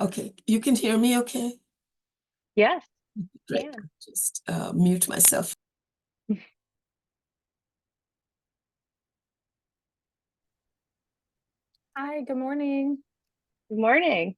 Okay, you can hear me okay? Yes. Great. Yeah. Just mute myself. Hi, good morning. Good morning.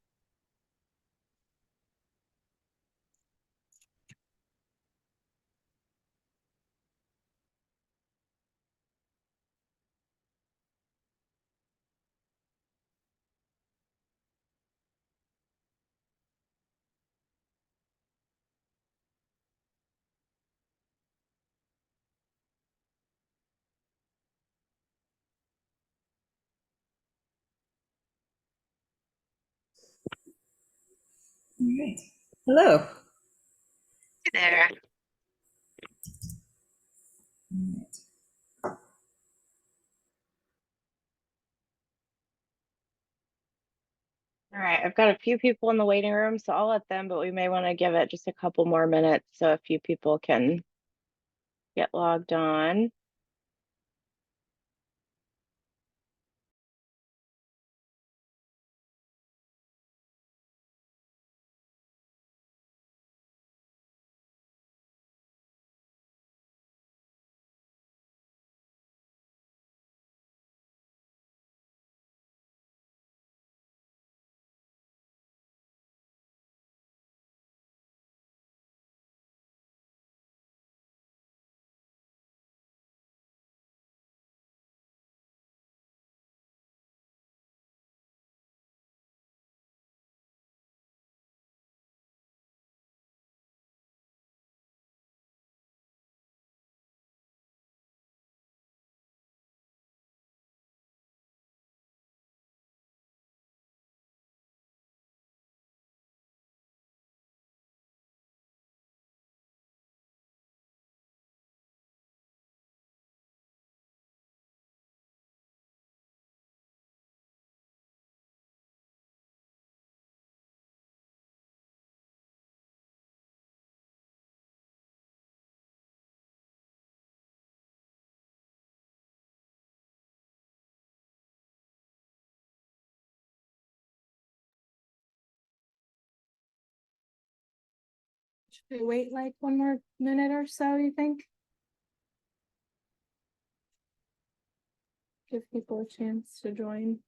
All right. Hello. Hey there. All right, I've got a few people in the waiting room, so I'll let them, but we may want to give it just a couple more minutes so a few people can get logged on. Should we wait like one more minute or so, you think? Give people a chance to join.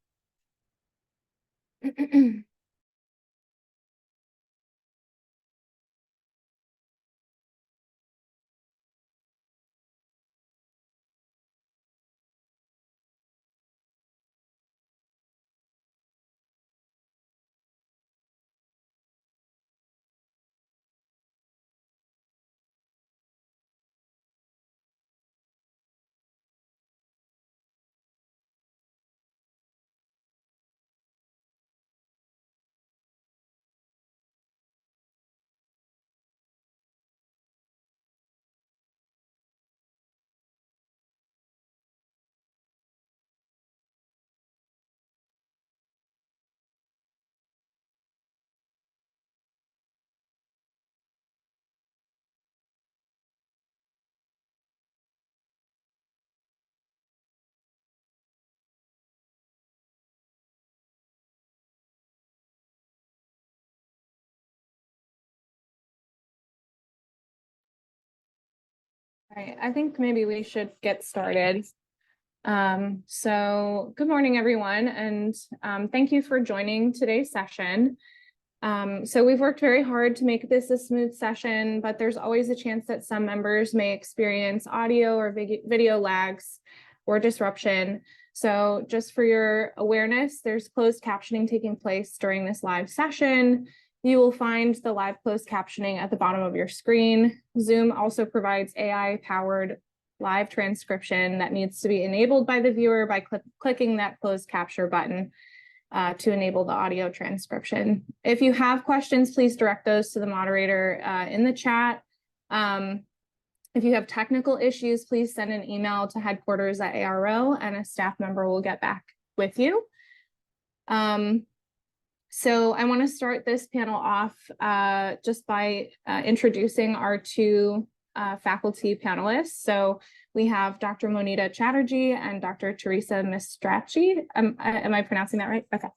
All right, I think maybe we should get started. So good morning, everyone, and thank you for joining today's session. So we've worked very hard to make this a smooth session, but there's always a chance that some members may experience audio or video lags or disruption. So just for your awareness, there's closed captioning taking place during this live session. You will find the live closed captioning at the bottom of your screen. Zoom also provides AI-powered live transcription that needs to be enabled by the viewer by clicking that closed capture button to enable the audio transcription. If you have questions, please direct those to the moderator in the chat. If you have technical issues, please send an email to headquarters@ARO and a staff member will get back with you. So I want to start this panel off just by introducing our two faculty panelists. So we have Dr. Montia Chatterjee and Dr. Teresa Mastracci. Am I pronouncing that right? Okay.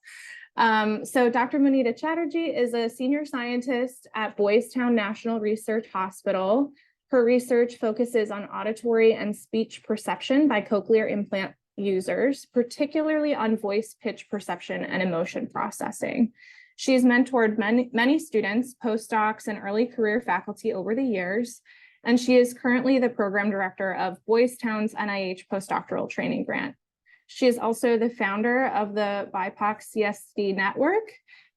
So Dr. Montia Chatterjee is a senior scientist at Boys Town National Research Hospital. Her research focuses on auditory and speech perception by cochlear implant users, particularly on voice pitch perception and emotion processing. She's mentored many students, postdocs, and early career faculty over the years, and she is currently the program director of Boys Town's NIH postdoctoral training grant. She is also the founder of the BIPOC CSD Network,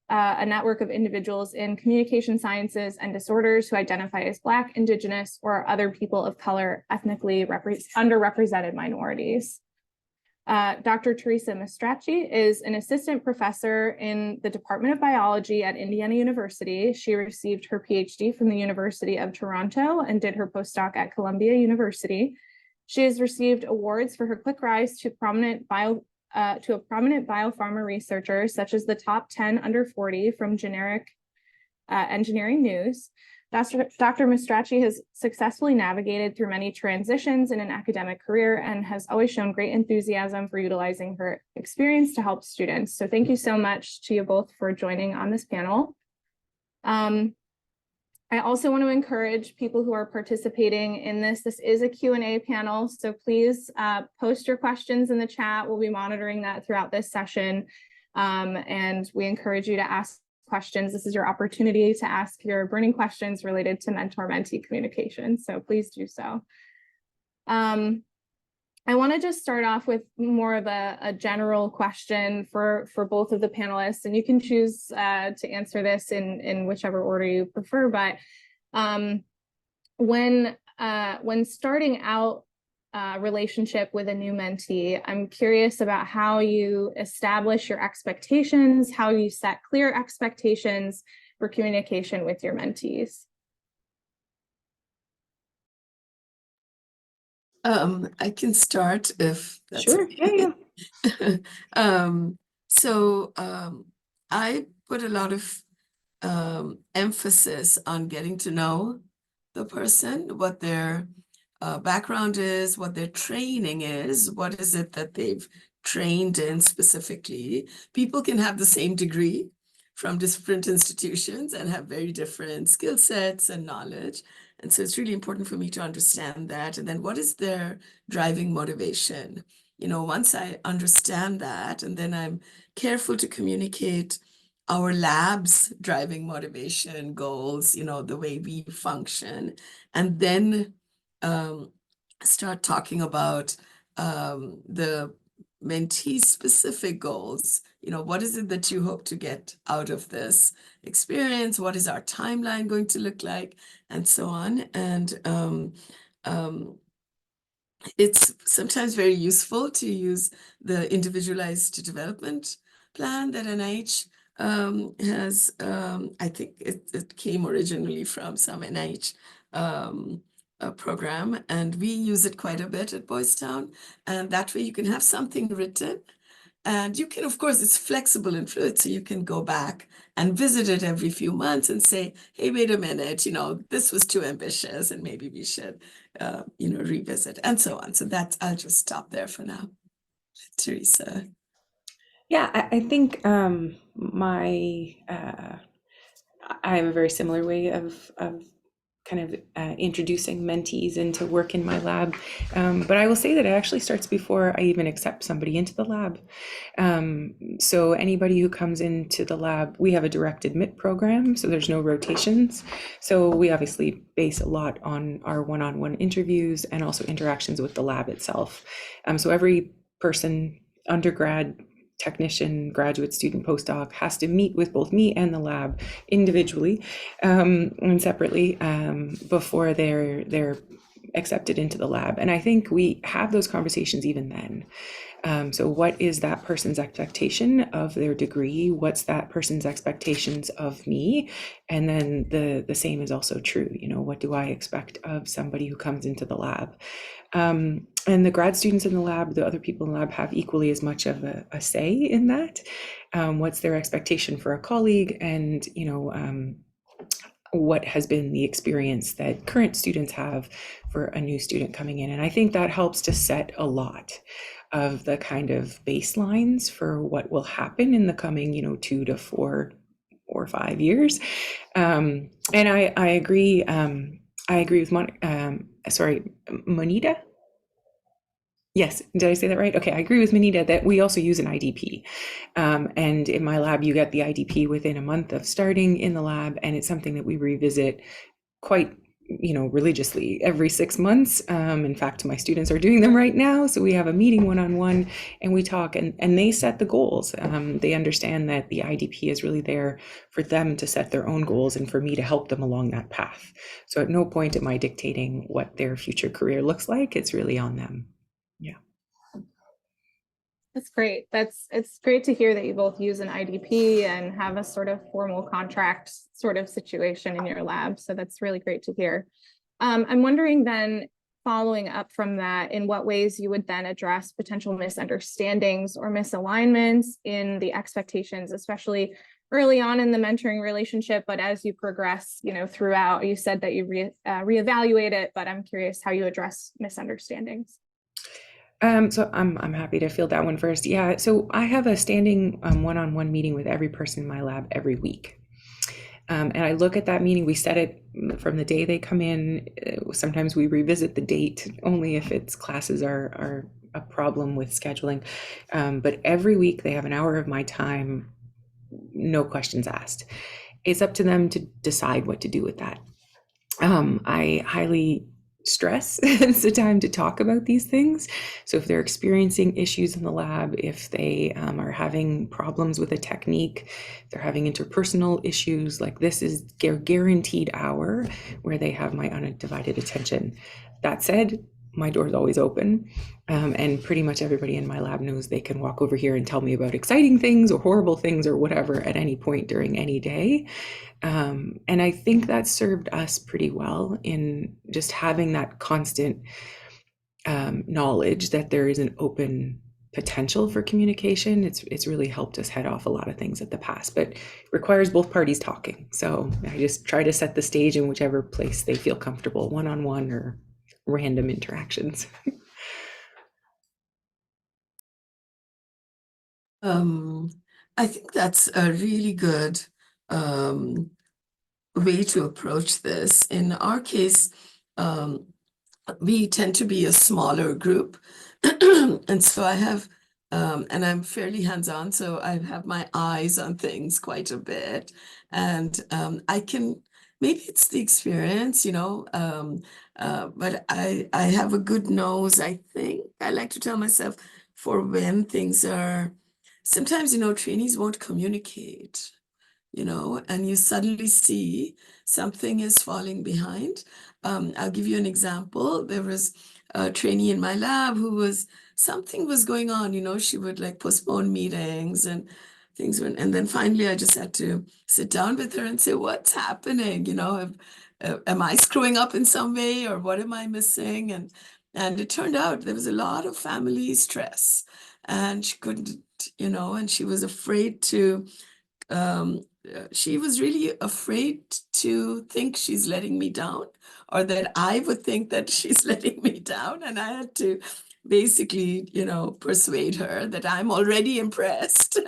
a network of individuals in communication sciences and disorders who identify as Black, Indigenous, or other people of color, ethnically underrepresented minorities. Dr. Teresa Mastracci is an assistant professor in the Department of Biology at Indiana University. She received her PhD from the University of Toronto and did her postdoc at Columbia University. She has received awards for her quick rise to a prominent biopharma researcher, such as the top 10 under 40 from Generic Engineering News. Dr. Mastracci has successfully navigated through many transitions in an academic career and has always shown great enthusiasm for utilizing her experience to help students. So thank you so much to you both for joining on this panel. I also want to encourage people who are participating in this. This is a Q&A panel, so please post your questions in the chat. We'll be monitoring that throughout this session, and we encourage you to ask questions. This is your opportunity to ask your burning questions related to mentor-mentee communication, so please do so. I want to just start off with more of a general question for both of the panelists, and you can choose to answer this in whichever order you prefer. But when starting out a relationship with a new mentee, I'm curious about how you establish your expectations, how you set clear expectations for communication with your mentees. I can start if that's Sure. okay. Yeah. I put a lot of emphasis on getting to know the person, what their background is, what their training is, what is it that they've trained in specifically. People can have the same degree from different institutions and have very different skill sets and knowledge. And so it's really important for me to understand that. And then what is their driving motivation? You know, once I understand that, and then I'm careful to communicate our lab's driving motivation, goals, you know, the way we function, and then start talking about the mentee specific goals. You know, what is it that you hope to get out of this experience? What is our timeline going to look like? And so on. And it's sometimes very useful to use the individualized development plan that NIH has. I think it came originally from some NIH program, and we use it quite a bit at Boys Town. And that way you can have something written. And you can, of course, it's flexible and fluid, so you can go back and visit it every few months and say, hey, wait a minute, you know, this was too ambitious and maybe we should, you know, revisit and so on. So that's, I'll just stop there for now. Teresa. Yeah, I think I have a very similar way of kind of introducing mentees into work in my lab. But I will say that it actually starts before I even accept somebody into the lab. So anybody who comes into the lab, we have a direct admit program, so there's no rotations. So we obviously base a lot on our one-on-one interviews and also interactions with the lab itself. So every person, undergrad, technician, graduate student, postdoc, has to meet with both me and the lab individually and separately before they're accepted into the lab. And I think we have those conversations even then. So what is that person's expectation of their degree? What's that person's expectations of me? And then the same is also true. You know, what do I expect of somebody who comes into the lab? And the grad students in the lab, the other people in the lab, have equally as much of a say in that. What's their expectation for a colleague, and you know, what has been the experience that current students have for a new student coming in. And I think that helps to set a lot of the kind of baselines for what will happen in the coming, 2 to 4 or 5 years. And I agree. I agree with Monita. Yes, did I say that right? Okay, I agree with Manita that we also use an IDP. And in my lab, you get the IDP within a month of starting in the lab, and it's something that we revisit quite, religiously every 6 months. In fact, my students are doing them right now. So we have a meeting one-on-one and we talk, and they set the goals. They understand that the IDP is really there for them to set their own goals and for me to help them along that path. So at no point am I dictating what their future career looks like. It's really on them. Yeah. That's great. It's great to hear that you both use an IDP and have a sort of formal contract sort of situation in your lab. So that's really great to hear. I'm wondering then, following up from that, in what ways you would then address potential misunderstandings or misalignments in the expectations, especially early on in the mentoring relationship, but as you progress, throughout. You said that you reevaluate it, but I'm curious how you address misunderstandings. So I'm happy to field that one first. Yeah, so I have a standing one-on-one meeting with every person in my lab every week. And I look at that meeting, we set it from the day they come in. Sometimes we revisit the date only if its classes are a problem with scheduling. But every week they have an hour of my time, no questions asked. It's up to them to decide what to do with that. I highly stress it's the time to talk about these things. So if they're experiencing issues in the lab, if they are having problems with a technique, if they're having interpersonal issues, like this is their guaranteed hour where they have my undivided attention. That said, my door is always open, and pretty much everybody in my lab knows they can walk over here and tell me about exciting things or horrible things or whatever at any point during any day. And I think that served us pretty well in just having that constant knowledge that there is an open potential for communication. It's really helped us head off a lot of things at the past, but it requires both parties talking. So I just try to set the stage in whichever place they feel comfortable, one-on-one or random interactions. I think that's a really good way to approach this. In our case, we tend to be a smaller group. And so I have, and I'm fairly hands-on, so I have my eyes on things quite a bit. And I can, maybe it's the experience, but I have a good nose, I think. I like to tell myself for when things are, sometimes, trainees won't communicate, and you suddenly see something is falling behind. I'll give you an example. There was a trainee in my lab something was going on, she would like postpone meetings and things went, and then finally I just had to sit down with her and say, what's happening? Am I screwing up in some way, or what am I missing? And it turned out there was a lot of family stress, and she couldn't, and she was afraid to she was really afraid to think she's letting me down, or that I would think that she's letting me down. And I had to basically, persuade her that I'm already impressed.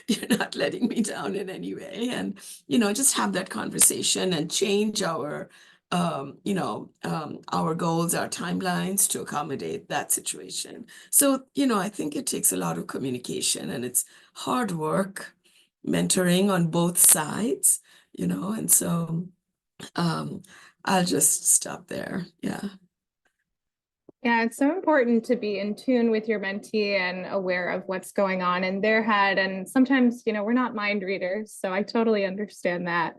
You're not letting me down in any way. And, just have that conversation and change our goals, our timelines to accommodate that situation. So, I think it takes a lot of communication, and it's hard work mentoring on both sides, and so I'll just stop there. Yeah. Yeah, it's so important to be in tune with your mentee and aware of what's going on in their head. And sometimes, we're not mind readers, so I totally understand that.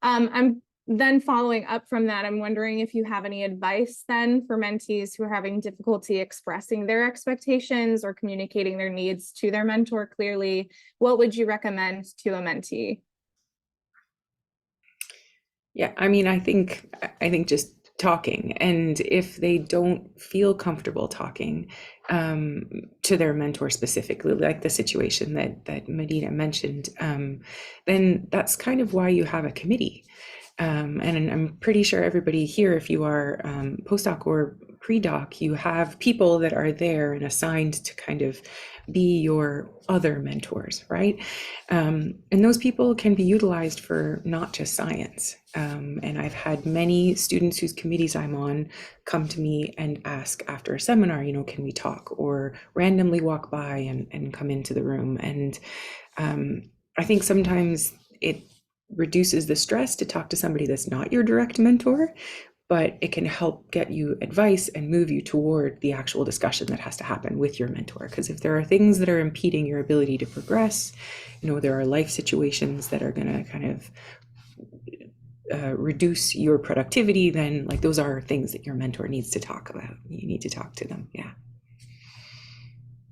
I'm then following up from that, I'm wondering if you have any advice then for mentees who are having difficulty expressing their expectations or communicating their needs to their mentor clearly. What would you recommend to a mentee? Yeah, I mean, I think just talking, and if they don't feel comfortable talking to their mentor specifically, like the situation that Medina mentioned, then that's kind of why you have a committee. And I'm pretty sure everybody here, if you are postdoc or pre-doc, you have people that are there and assigned to kind of be your other mentors, right? And those people can be utilized for not just science. And I've had many students whose committees I'm on come to me and ask after a seminar, can we talk, or randomly walk by and come into the room. And I think sometimes it reduces the stress to talk to somebody that's not your direct mentor, but it can help get you advice and move you toward the actual discussion that has to happen with your mentor. Because if there are things that are impeding your ability to progress, there are life situations that are going to kind of reduce your productivity, then like those are things that your mentor needs to talk about. You need to talk to them. Yeah.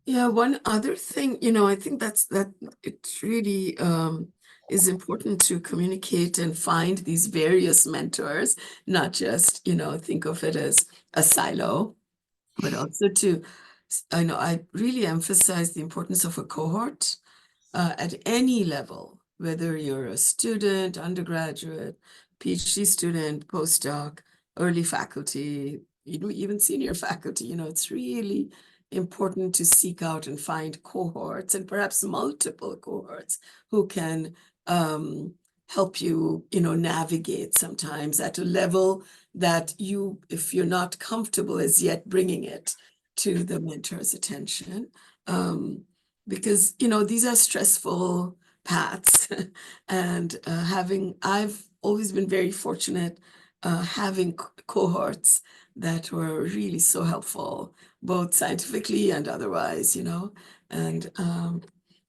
Yeah, one other thing, I think that it really is important to communicate and find these various mentors, not just, think of it as a silo, but also I really emphasize the importance of a cohort at any level, whether you're a student, undergraduate, PhD student, postdoc, early faculty, even senior faculty. It's really important to seek out and find cohorts, and perhaps multiple cohorts, who can help you, navigate sometimes at a level that if you're not comfortable as yet bringing it to the mentor's attention. Because these are stressful paths, and I've always been very fortunate having cohorts that were really so helpful, both scientifically and otherwise, and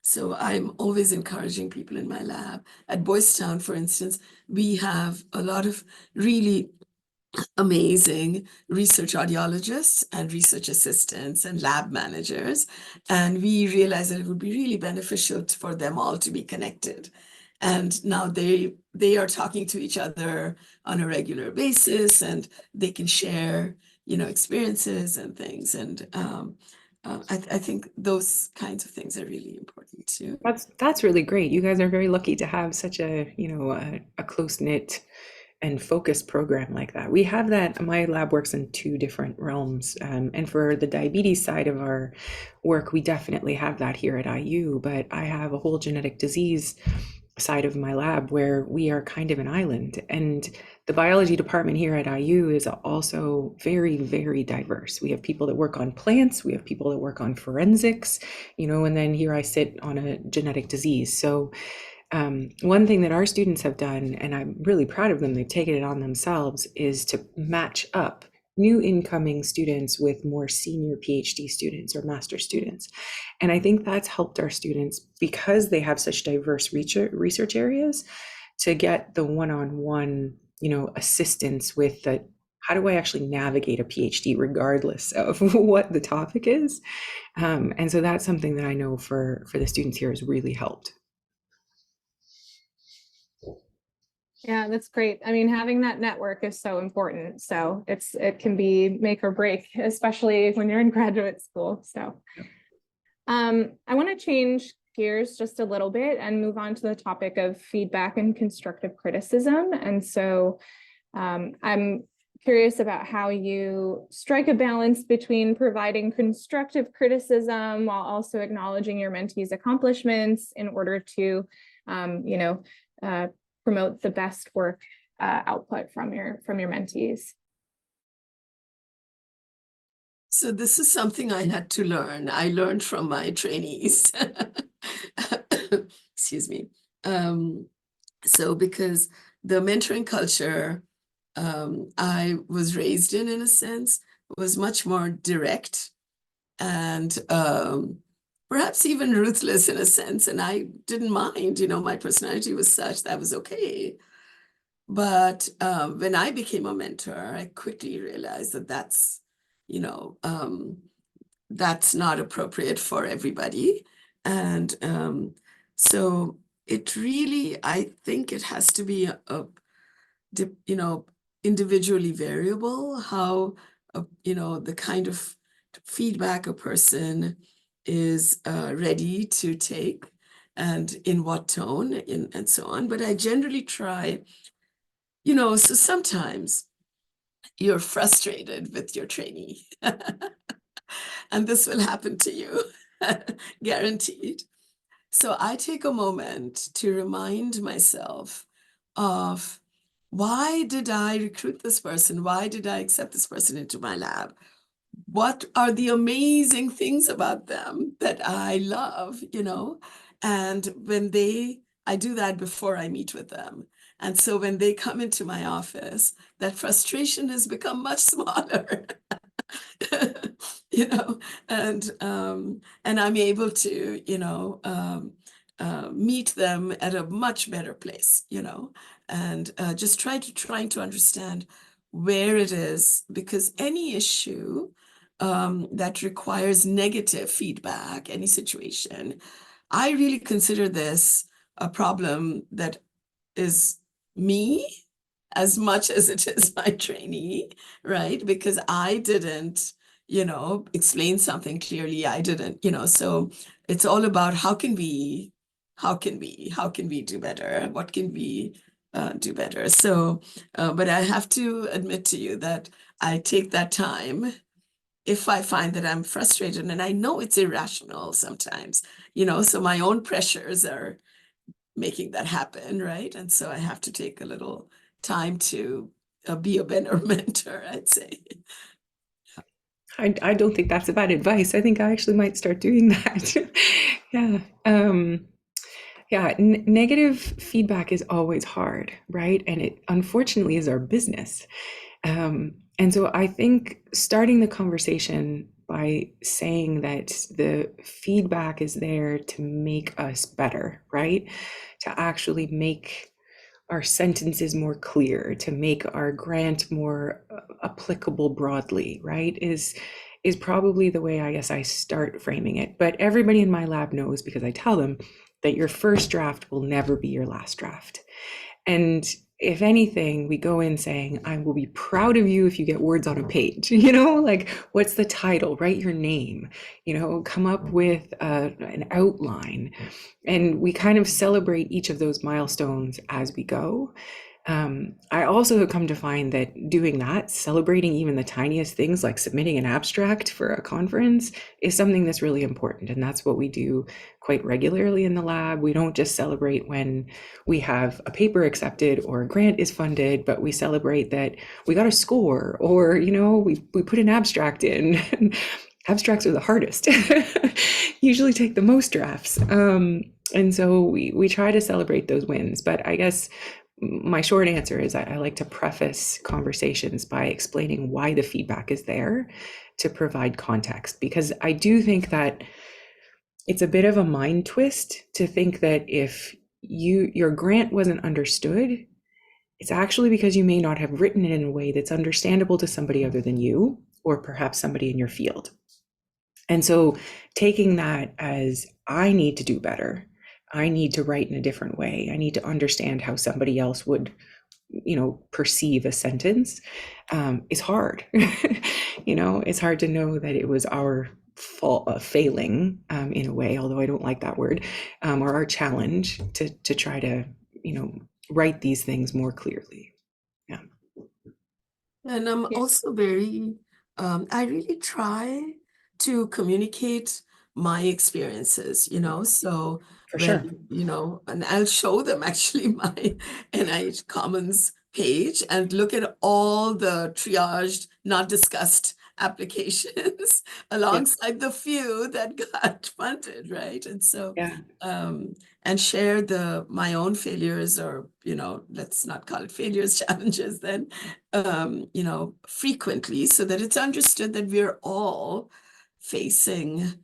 so I'm always encouraging people in my lab. At Boys Town, for instance, we have a lot of really amazing research audiologists and research assistants and lab managers. And we realized that it would be really beneficial for them all to be connected. And now they are talking to each other on a regular basis, and they can share, experiences and things. And I think those kinds of things are really important too. That's really great. You guys are very lucky to have such a close-knit and focused program like that. We have that. My lab works in two different realms. And for the diabetes side of our work, we definitely have that here at IU, but I have a whole genetic disease side of my lab where we are kind of an island. And the biology department here at IU is also very, very diverse. We have people that work on plants, we have people that work on forensics, and then here I sit on a genetic disease. So one thing that our students have done, and I'm really proud of them, they've taken it on themselves, is to match up new incoming students with more senior PhD students or master students. And I think that's helped our students, because they have such diverse research areas, to get the one-on-one, assistance with the, how do I actually navigate a PhD regardless of what the topic is? And so that's something that I know for the students here has really helped. Yeah, that's great. I mean, having that network is so important. So it can be make or break, especially when you're in graduate school. So I want to change gears just a little bit and move on to the topic of feedback and constructive criticism. And so I'm curious about how you strike a balance between providing constructive criticism while also acknowledging your mentees' accomplishments in order to, promote the best work output from your mentees. So this is something I had to learn. I learned from my trainees. Excuse me. So because the mentoring culture I was raised in a sense, was much more direct and perhaps even ruthless in a sense. And I didn't mind, my personality was such that was okay. But when I became a mentor, I quickly realized that that's not appropriate for everybody. And so it really, I think it has to be individually variable, how, the kind of feedback a person is ready to take and in what tone and so on. But I generally try, so sometimes you're frustrated with your trainee. And this will happen to you, guaranteed. So I take a moment to remind myself of, why did I recruit this person? Why did I accept this person into my lab? What are the amazing things about them that I love, And I do that before I meet with them. And so when they come into my office, that frustration has become much smaller. you know, and I'm able to, meet them at a much better place, and just trying to understand where it is, because any issue that requires negative feedback, any situation, I really consider this a problem that is me as much as it is my trainee, right? Because I didn't, explain something clearly. I didn't, so it's all about how can we do better? What can we do better? So, but I have to admit to you that I take that time if I find that I'm frustrated, and I know it's irrational sometimes, so my own pressures are making that happen, right? And so I have to take a little time to be a better mentor, I'd say. I don't think that's bad advice. I think I actually might start doing that. Yeah. Negative feedback is always hard, right? And it unfortunately is our business. And so I think starting the conversation by saying that the feedback is there to make us better, right? To actually make our sentences more clear, to make our grant more applicable broadly, right? Is probably the way I guess I start framing it. But everybody in my lab knows, because I tell them, that your first draft will never be your last draft. And if anything, we go in saying, I will be proud of you if you get words on a page, like what's the title, write your name, come up with an outline. And we kind of celebrate each of those milestones as we go. I also have come to find that doing that, celebrating even the tiniest things like submitting an abstract for a conference, is something that's really important. And that's what we do quite regularly in the lab. We don't just celebrate when we have a paper accepted or a grant is funded, but we celebrate that we got a score, or, we put an abstract in. Abstracts are the hardest, usually take the most drafts. And so we try to celebrate those wins. But I guess my short answer is I like to preface conversations by explaining why the feedback is there, to provide context, because I do think that it's a bit of a mind twist to think that if your grant wasn't understood, it's actually because you may not have written it in a way that's understandable to somebody other than you, or perhaps somebody in your field. And so taking that as, I need to do better, I need to write in a different way, I need to understand how somebody else would, perceive a sentence, is hard. It's hard to know that it was our fault, failing, in a way, although I don't like that word, or our challenge to try to, write these things more clearly. Yeah. And I'm also very, I really try to communicate my experiences, so For when, sure. and I'll show them actually my NIH Commons page and look at all the triaged, not discussed applications alongside the few that got funded, right? And so, Yeah. and share my own failures, or, let's not call it failures, challenges then, frequently, so that it's understood that we're all facing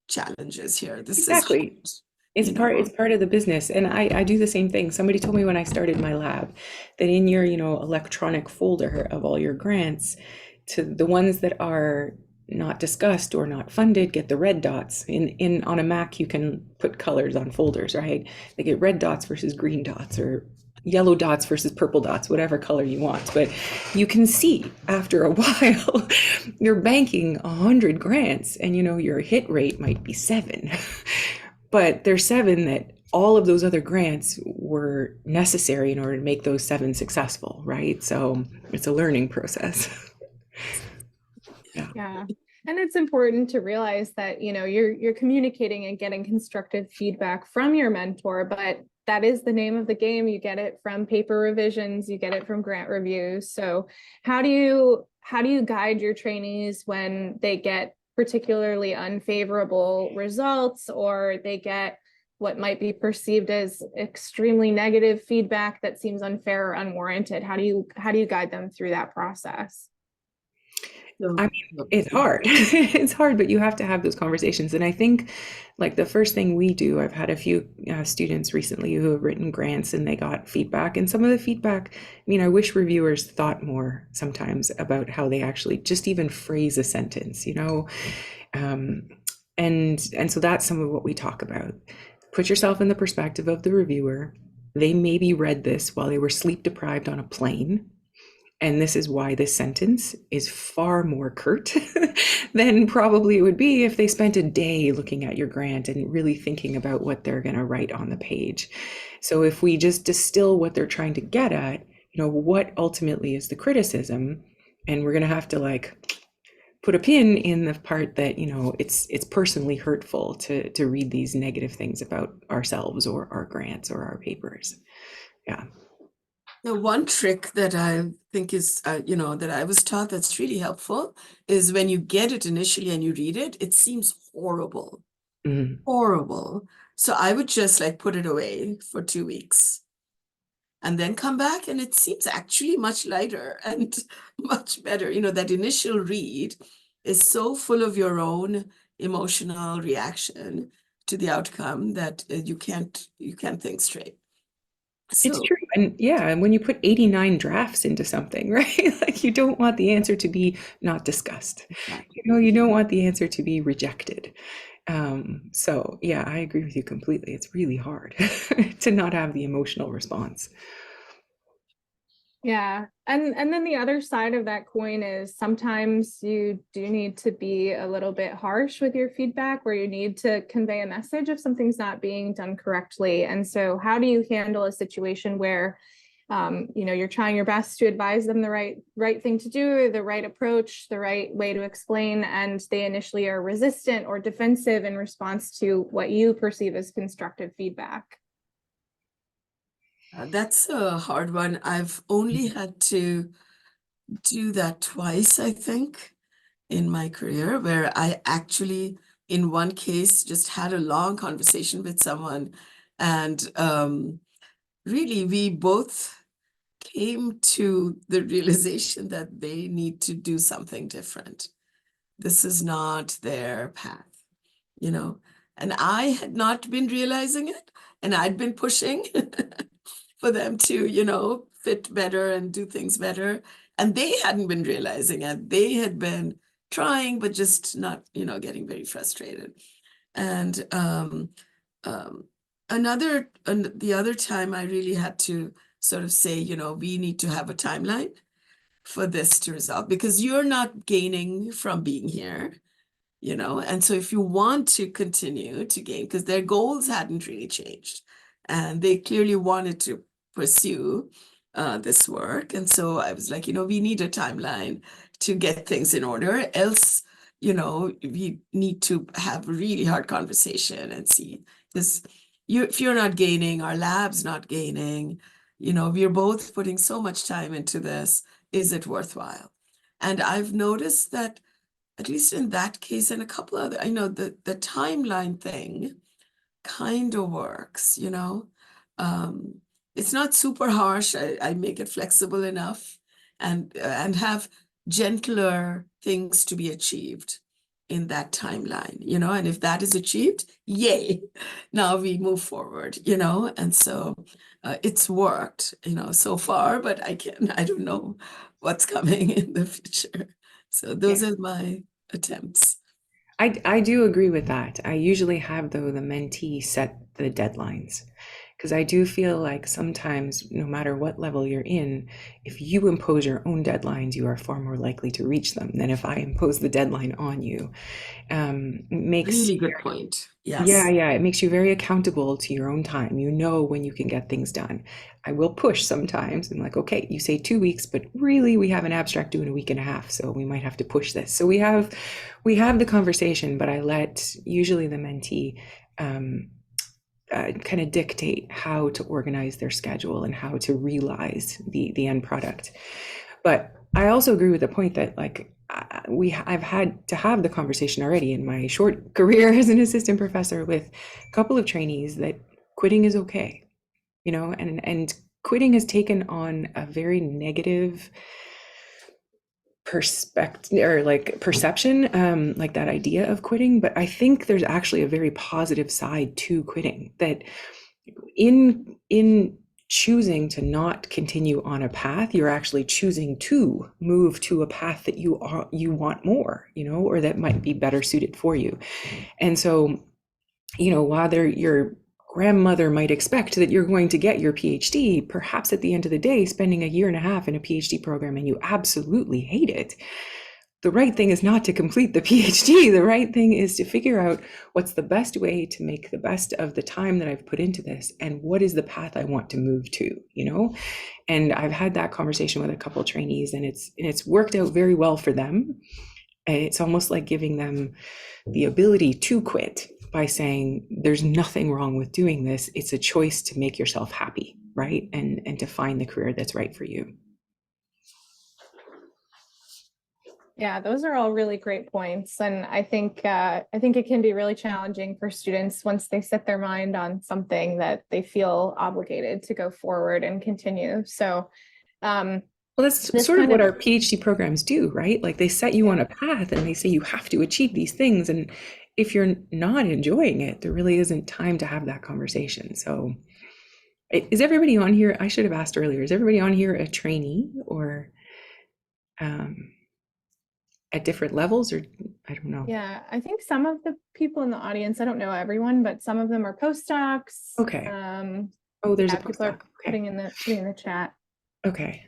challenges here. This Exactly. is It's hard, it's part of the business. And I do the same thing. Somebody told me when I started my lab that in your, electronic folder of all your grants, to the ones that are not discussed or not funded, get the red dots. In on a Mac, you can put colors on folders, right? They get red dots versus green dots, or yellow dots versus purple dots, whatever color you want. But you can see after a while, you're banking 100 grants, and your hit rate might be 7. But there's 7 that all of those other grants were necessary in order to make those 7 successful, right? So it's a learning process. Yeah. Yeah. And it's important to realize that, you're communicating and getting constructive feedback from your mentor, but that is the name of the game. You get it from paper revisions, you get it from grant reviews. So how do you guide your trainees when they get particularly unfavorable results, or they get what might be perceived as extremely negative feedback that seems unfair or unwarranted? How do you guide them through that process? I mean, it's hard. It's hard, but you have to have those conversations. And I think like the first thing we do, I've had a few students recently who have written grants and they got feedback. And some of the feedback, I wish reviewers thought more sometimes about how they actually just even phrase a sentence, and so that's some of what we talk about. Put yourself in the perspective of the reviewer. They maybe read this while they were sleep deprived on a plane. And this is why this sentence is far more curt than probably it would be if they spent a day looking at your grant and really thinking about what they're going to write on the page. So if we just distill what they're trying to get at, what ultimately is the criticism, and we're going to have to put a pin in the part that, it's personally hurtful to read these negative things about ourselves or our grants or our papers. Yeah. The one trick that I think is, that I was taught that's really helpful is when you get it initially and you read it, it seems horrible, horrible. So I would just put it away for 2 weeks and then come back, and it seems actually much lighter and much better. That initial read is so full of your own emotional reaction to the outcome that you can't think straight. It's true. And when you put 89 drafts into something, right? You don't want the answer to be not discussed. You don't want the answer to be rejected. So yeah, I agree with you completely. It's really hard to not have the emotional response. Yeah. And then the other side of that coin is sometimes you do need to be a little bit harsh with your feedback, where you need to convey a message if something's not being done correctly. And so how do you handle a situation where you're trying your best to advise them the right thing to do, the right approach, the right way to explain, and they initially are resistant or defensive in response to what you perceive as constructive feedback? That's a hard one. I've only had to do that twice, I think, in my career, where I actually, in one case, just had a long conversation with someone. And really, we both came to the realization that they need to do something different. This is not their path, and I had not been realizing it, and I'd been pushing for them to, fit better and do things better. And they hadn't been realizing it. They had been trying, but just not, getting very frustrated. And the other time I really had to sort of say, we need to have a timeline for this to resolve, because you're not gaining from being here. And so if you want to continue to gain, because their goals hadn't really changed and they clearly wanted to pursue this work. And so I was like, we need a timeline to get things in order. Else, we need to have a really hard conversation and see, because if you're not gaining, our lab's not gaining, we're both putting so much time into this. Is it worthwhile? And I've noticed that, at least in that case and a couple other, the timeline thing kind of works, it's not super harsh. I make it flexible enough and have gentler things to be achieved in that timeline, and if that is achieved, yay, now we move forward, and so it's worked, so far, but I don't know what's coming in the future. So those are my attempts. I do agree with that. I usually have, though, the mentee set the deadlines. Because I do feel like sometimes, no matter what level you're in, if you impose your own deadlines, you are far more likely to reach them than if I impose the deadline on you. Makes Really good point. yeah, Yes. it makes you very accountable to your own time. You know when you can get things done. I will push sometimes. I'm like, okay, you say 2 weeks, but really we have an abstract due in a week and a half, so we might have to push this. So we have the conversation, but I let usually the mentee kind of dictate how to organize their schedule and how to realize the end product. But I also agree with the point that like I've had to have the conversation already in my short career as an assistant professor with a couple of trainees that quitting is okay, you know, and quitting has taken on a very negative perspective or like perception, like that idea of quitting. But I think there's actually a very positive side to quitting, that in choosing to not continue on a path, you're actually choosing to move to a path that you want more, you know, or that might be better suited for you. And so, you know, while your grandmother might expect that you're going to get your PhD, perhaps at the end of the day, spending a year and a half in a PhD program and you absolutely hate it, the right thing is not to complete the PhD. The right thing is to figure out what's the best way to make the best of the time that I've put into this, and what is the path I want to move to, you know? And I've had that conversation with a couple of trainees, and it's worked out very well for them. It's almost like giving them the ability to quit by saying, there's nothing wrong with doing this. It's a choice to make yourself happy, right? And to find the career that's right for you. Yeah, those are all really great points. And I think it can be really challenging for students once they set their mind on something that they feel obligated to go forward and continue. So well, that's this sort of kind what of- our PhD programs do, right? Like they set you on a path and they say you have to achieve these things. And if you're not enjoying it, there really isn't time to have that conversation. So is everybody on here? I should have asked earlier, is everybody on here a trainee or at different levels, or I don't know? Yeah, I think some of the people in the audience, I don't know everyone, but some of them are postdocs. Okay. Oh, there's a People are postdoc. Okay. putting in the chat. Okay.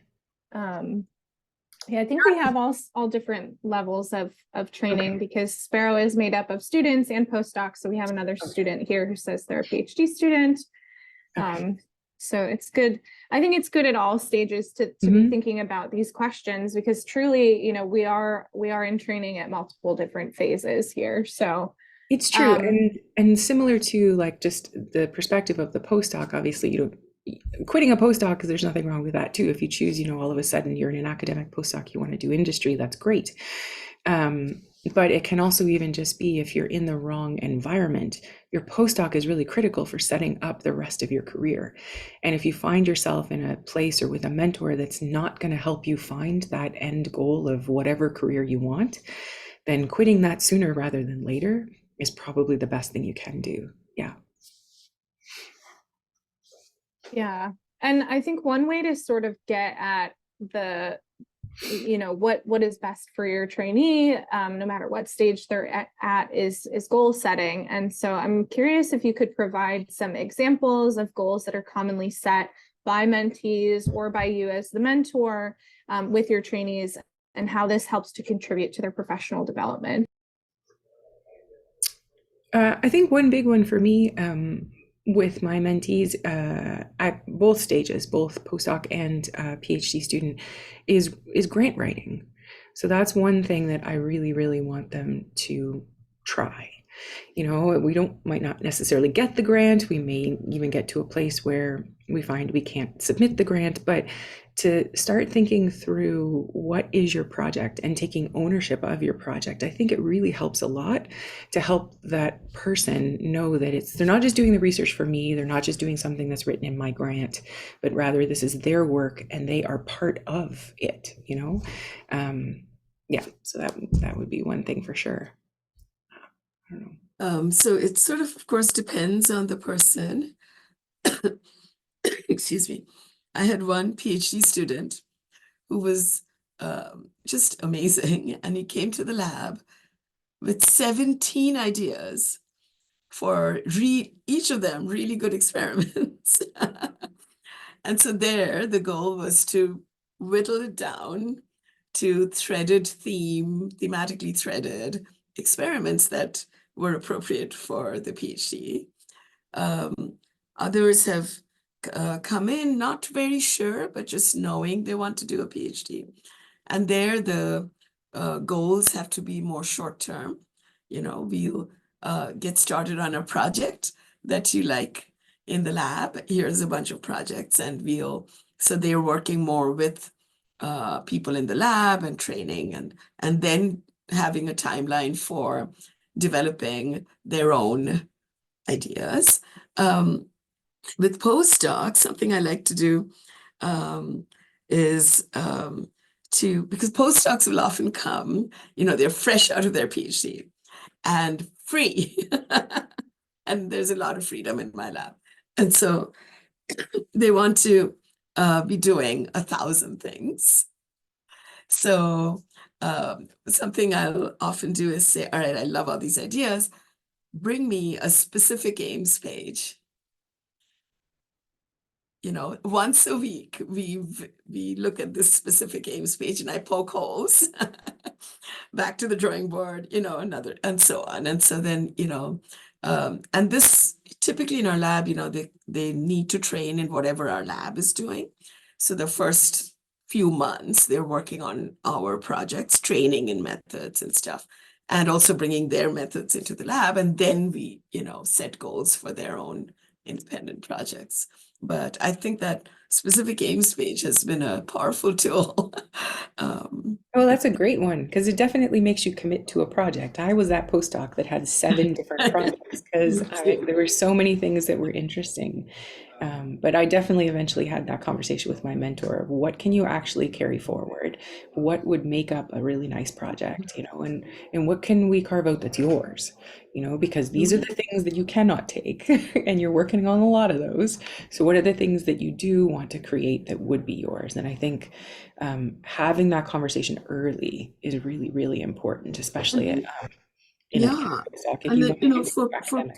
Yeah, I think we have all different levels of training, because Sparrow is made up of students and postdocs. So we have another student here who says they're a PhD student. So it's good. I think it's good at all stages to be thinking about these questions, because truly, you know, we are in training at multiple different phases here. So it's true. And similar to like just the perspective of the postdoc, obviously, you don't quitting a postdoc, because there's nothing wrong with that too. If you choose, you know, all of a sudden you're in an academic postdoc, you want to do industry, that's great. But it can also even just be if you're in the wrong environment, your postdoc is really critical for setting up the rest of your career. And if you find yourself in a place or with a mentor that's not going to help you find that end goal of whatever career you want, then quitting that sooner rather than later is probably the best thing you can do. Yeah. Yeah. And I think one way to sort of get at the, you know, what is best for your trainee, no matter what stage they're at is goal setting. And so I'm curious if you could provide some examples of goals that are commonly set by mentees or by you as the mentor with your trainees, and how this helps to contribute to their professional development. I think one big one for me with my mentees at both stages, both postdoc and PhD student, is grant writing. So that's one thing that I really, really want them to try. You know, we might not necessarily get the grant. We may even get to a place where we find we can't submit the grant, but to start thinking through what is your project and taking ownership of your project, I think it really helps a lot to help that person know that they're not just doing the research for me, they're not just doing something that's written in my grant, but rather this is their work and they are part of it, you know? Yeah, so that would be one thing for sure. I don't know. So it sort of course, depends on the person. Excuse me. I had one PhD student who was just amazing, and he came to the lab with 17 ideas for each of them really good experiments. projects. And so there, the goal was to whittle it down to thematically threaded experiments that were appropriate for the PhD. Others have come in not very sure, but just knowing they want to do a PhD. And there, the goals have to be more short term. We'll get started on a project that you like in the lab. Here's a bunch of projects, and so they're working more with people in the lab and training, and then having a timeline for developing their own ideas. With postdocs, something I like to do is because postdocs will often come, they're fresh out of their PhD and free. And there's a lot of freedom in my lab. And so they want to be doing 1,000 things. So something I'll often do is say, all right, I love all these ideas. Bring me a specific aims page. Once a week, we look at this specific aims page and I poke holes back to the drawing board, another, and so on. And so then, and this typically in our lab, they need to train in whatever our lab is doing. So the first few months, they're working on our projects, training in methods and stuff, and also bringing their methods into the lab. And then we, set goals for their own independent projects. But I think that specific aims page has been a powerful tool. Oh, that's a great one, because it definitely makes you commit to a project. I was that postdoc that had 7 different projects because there were so many things that were interesting. But I definitely eventually had that conversation with my mentor of what can you actually carry forward? What would make up a really nice project, and what can we carve out that's yours? Because these are the things that you cannot take, and you're working on a lot of those. So what are the things that you do want to create that would be yours? And I think having that conversation early is really, really important, especially in a postdoc, if And you then, want to do academic.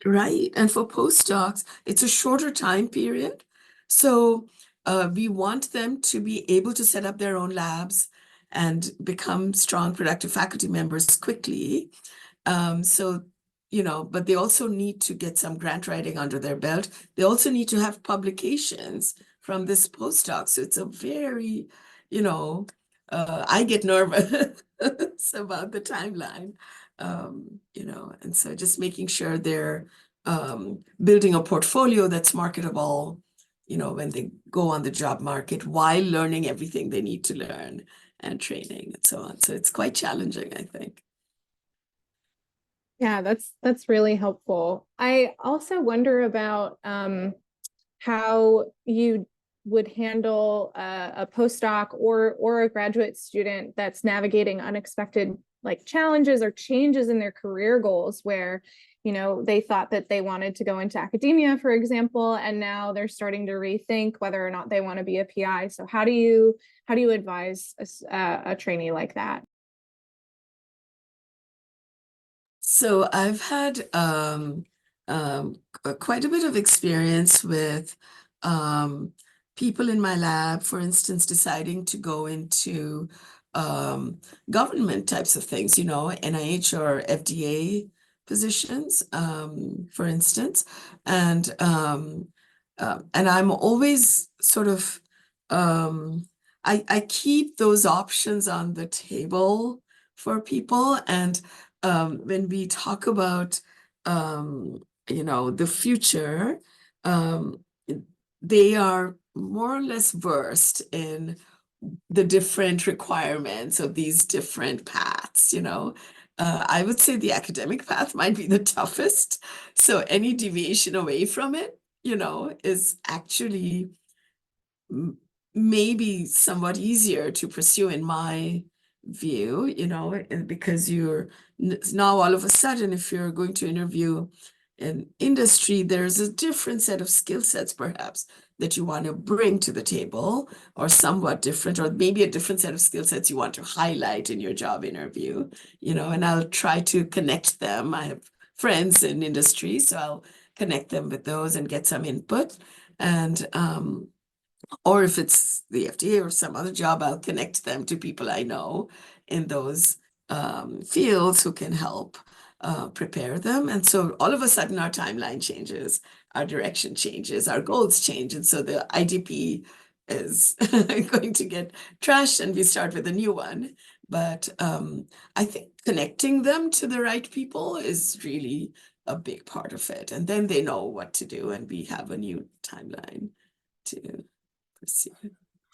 right. And for postdocs, it's a shorter time period. So we want them to be able to set up their own labs and become strong, productive faculty members quickly. But they also need to get some grant writing under their belt. They also need to have publications from this postdoc. So it's a very, I get nervous about the timeline, and so just making sure they're building a portfolio that's marketable, when they go on the job market while learning everything they need to learn and training and so on. So it's quite challenging, I think. Yeah, that's really helpful. I also wonder about how you would handle a postdoc or a graduate student that's navigating unexpected challenges or changes in their career goals where they thought that they wanted to go into academia, for example, and now they're starting to rethink whether or not they want to be a PI. So how do you advise a trainee like that? So I've had quite a bit of experience with people in my lab, for instance, deciding to go into government types of things, NIH or FDA positions, for instance. And I'm always sort of, I keep those options on the table for people. And when we talk about, the future, they are more or less versed in the different requirements of these different paths, I would say the academic path might be the toughest. So any deviation away from it, is actually maybe somewhat easier to pursue in my view, because you're now all of a sudden, if you're going to interview in industry, there's a different set of skill sets perhaps that you want to bring to the table, or somewhat different, or maybe a different set of skill sets you want to highlight in your job interview, and I'll try to connect them. I have friends in industry, so I'll connect them with those and get some input. And or if it's the FDA or some other job, I'll connect them to people I know in those fields who can help prepare them. And so all of a sudden our timeline changes, our direction changes, our goals change. And so the IDP is going to get trashed and we start with a new one. But I think connecting them to the right people is really a big part of it. And then they know what to do and we have a new timeline to pursue.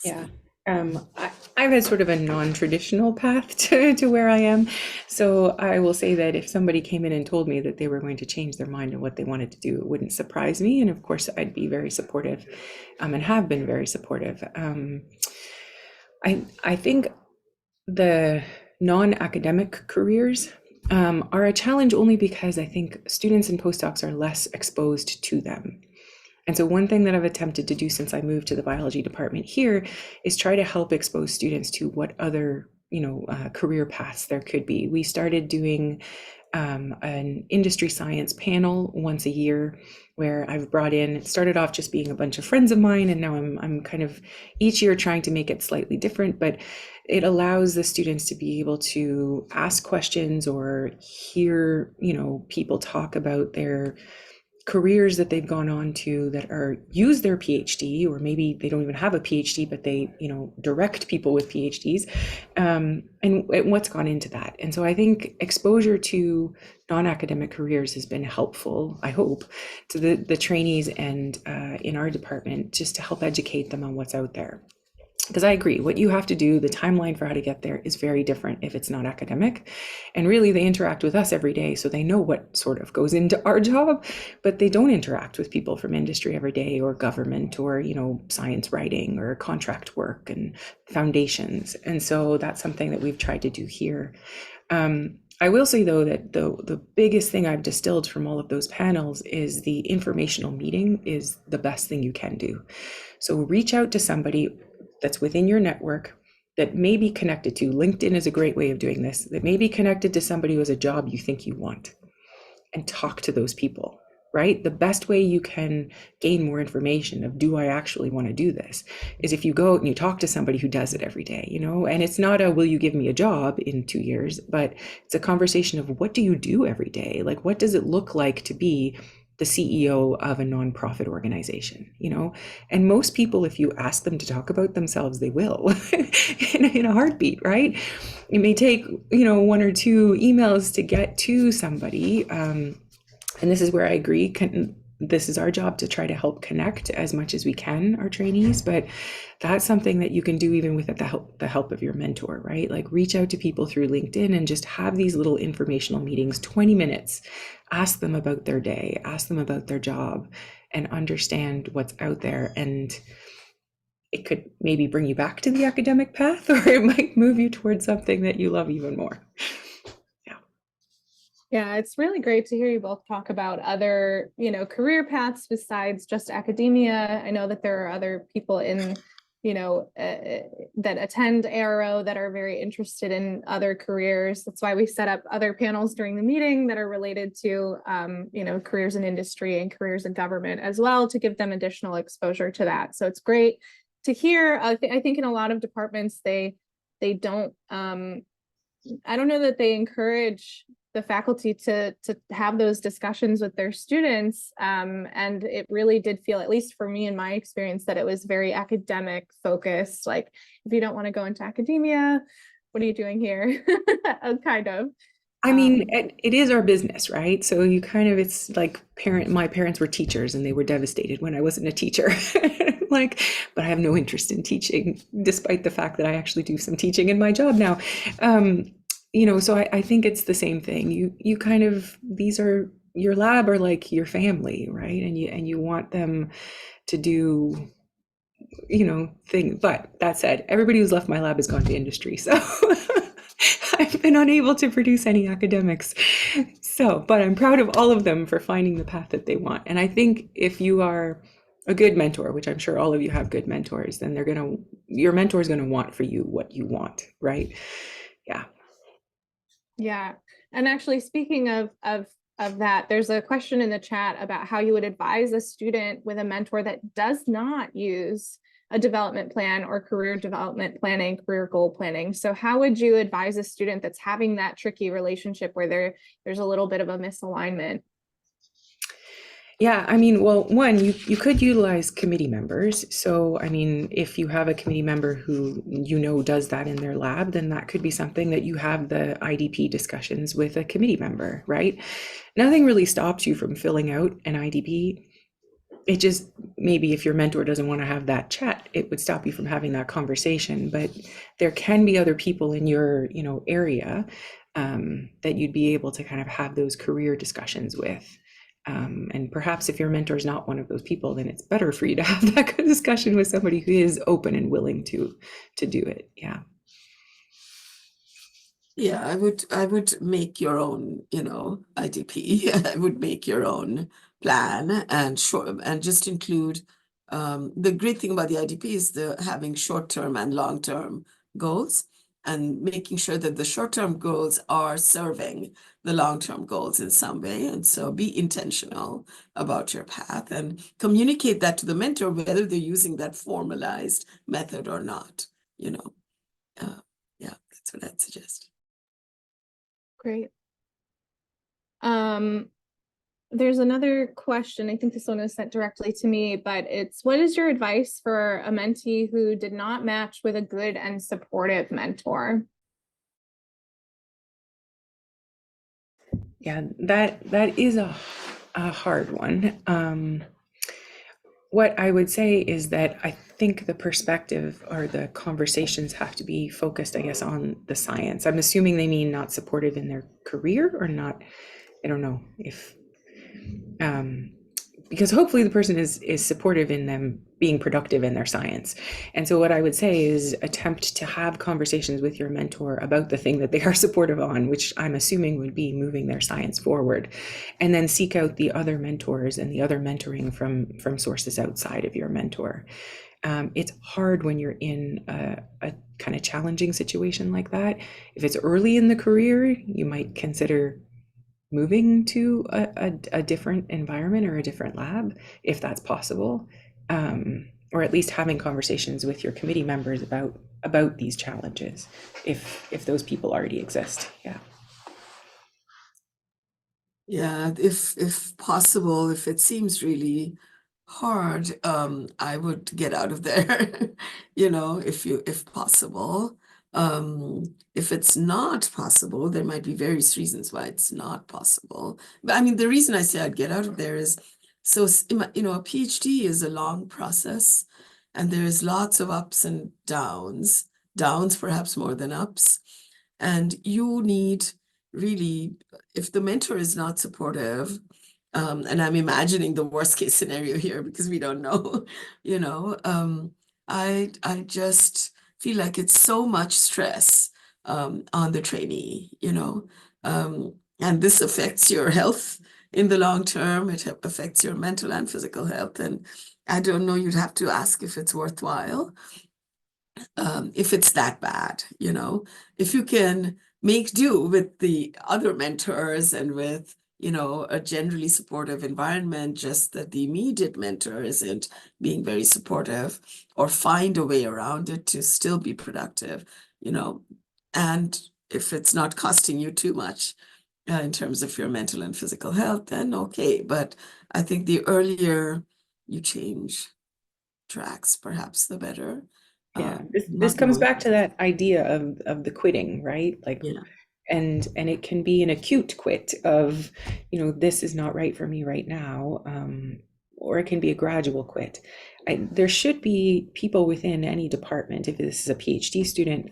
Yeah. I've had sort of a non-traditional path to where I am. So I will say that if somebody came in and told me that they were going to change their mind on what they wanted to do, it wouldn't surprise me. And of course, I'd be very supportive, and have been very supportive. I think the non-academic careers are a challenge only because I think students and postdocs are less exposed to them. And so one thing that I've attempted to do since I moved to the biology department here is try to help expose students to what other, career paths there could be. We started doing an industry science panel once a year where I've brought in, it started off just being a bunch of friends of mine, and now I'm kind of each year trying to make it slightly different, but it allows the students to be able to ask questions or hear, people talk about their careers that they've gone on to that are use their PhD, or maybe they don't even have a PhD, but they, direct people with PhDs, and what's gone into that. And so I think exposure to non-academic careers has been helpful, I hope, to the trainees and in our department, just to help educate them on what's out there. Because I agree, what you have to do, the timeline for how to get there is very different if it's not academic. And really, they interact with us every day, so they know what sort of goes into our job, but they don't interact with people from industry every day, or government, or, science writing, or contract work and foundations. And so that's something that we've tried to do here. I will say, though, that the biggest thing I've distilled from all of those panels is the informational meeting is the best thing you can do. So reach out to somebody that's within your network that may be connected to. LinkedIn is a great way of doing this, that may be connected to somebody who has a job you think you want, and talk to those people, right? The best way you can gain more information of, do I actually want to do this, is if you go out and you talk to somebody who does it every day, and it's not a, will you give me a job in 2 years, but it's a conversation of, what do you do every day? Like, what does it look like to be the CEO of a nonprofit organization, and most people, if you ask them to talk about themselves, they will in a heartbeat, right? It may take, 1 or 2 emails to get to somebody. And this is where I agree. This is our job to try to help connect as much as we can our trainees, but that's something that you can do even with the help of your mentor, right? Like, reach out to people through LinkedIn and just have these little informational meetings, 20 minutes, ask them about their day, ask them about their job, and understand what's out there. And it could maybe bring you back to the academic path, or it might move you towards something that you love even more. Yeah, it's really great to hear you both talk about other, career paths besides just academia. I know that there are other people in, that attend ARO that are very interested in other careers. That's why we set up other panels during the meeting that are related to, careers in industry and careers in government as well, to give them additional exposure to that. So it's great to hear. I think in a lot of departments, they don't, I don't know that they encourage the faculty to have those discussions with their students. And it really did feel, at least for me in my experience, that it was very academic focused. Like, if you don't want to go into academia, what are you doing here? Kind of. I mean, it is our business, right? So you kind of, it's like my parents were teachers and they were devastated when I wasn't a teacher. Like, but I have no interest in teaching, despite the fact that I actually do some teaching in my job now. So I think it's the same thing. You kind of, these are, your lab are like your family, right? And you want them to do, things. But that said, everybody who's left my lab has gone to industry. So I've been unable to produce any academics. But I'm proud of all of them for finding the path that they want. And I think if you are a good mentor, which I'm sure all of you have good mentors, then your mentor is going to want for you what you want, right? Yeah. Yeah. And actually, speaking of of that, there's a question in the chat about how you would advise a student with a mentor that does not use a development plan or career development planning, career goal planning. So how would you advise a student that's having that tricky relationship where there's a little bit of a misalignment? Yeah, I mean, well, one, you could utilize committee members. So, I mean, if you have a committee member who does that in their lab, then that could be something that you have the IDP discussions with a committee member, right? Nothing really stops you from filling out an IDP. It just, maybe if your mentor doesn't want to have that chat, it would stop you from having that conversation. But there can be other people in your, area that you'd be able to kind of have those career discussions with. And perhaps if your mentor is not one of those people, then it's better for you to have that good discussion with somebody who is open and willing to do it. Yeah. Yeah, I would make your own, IDP. I would make your own plan and just include the great thing about the IDP is the having short-term and long-term goals and making sure that the short-term goals are serving the long-term goals in some way. And so be intentional about your path and communicate that to the mentor, whether they're using that formalized method or not, yeah, that's what I'd suggest. Great. There's another question. I think this one is sent directly to me, but it's, what is your advice for a mentee who did not match with a good and supportive mentor? Yeah, that is a hard one. What I would say is that I think the perspective or the conversations have to be focused, I guess, on the science. I'm assuming they mean not supportive in their career or not. I don't know if, because hopefully the person is supportive in them being productive in their science. And so what I would say is attempt to have conversations with your mentor about the thing that they are supportive on, which I'm assuming would be moving their science forward, and then seek out the other mentors and the other mentoring from sources outside of your mentor. It's hard when you're in a kind of challenging situation like that. If it's early in the career, you might consider moving to a different environment or a different lab, if that's possible, or at least having conversations with your committee members about these challenges, if those people already exist. Yeah, if possible, if it seems really hard, I would get out of there, if possible. If it's not possible, there might be various reasons why it's not possible. But I mean, the reason I say I'd get out of there is, so, a PhD is a long process, and there's lots of ups and downs perhaps more than ups. And you need really, if the mentor is not supportive, and I'm imagining the worst case scenario here because we don't know, I just feel like it's so much stress on the trainee, and this affects your health in the long term. It affects your mental and physical health. And I don't know, you'd have to ask if it's worthwhile, if it's that bad, if you can make do with the other mentors and with, a generally supportive environment, just that the immediate mentor isn't being very supportive, or find a way around it to still be productive, and if it's not costing you too much in terms of your mental and physical health, then okay. But I think the earlier you change tracks, perhaps the better. Yeah, this Not comes knowing. back to that idea of the quitting, right? Like, Yeah. and it can be an acute quit of, this is not right for me right now, or it can be a gradual quit. There should be people within any department, if this is a PhD student,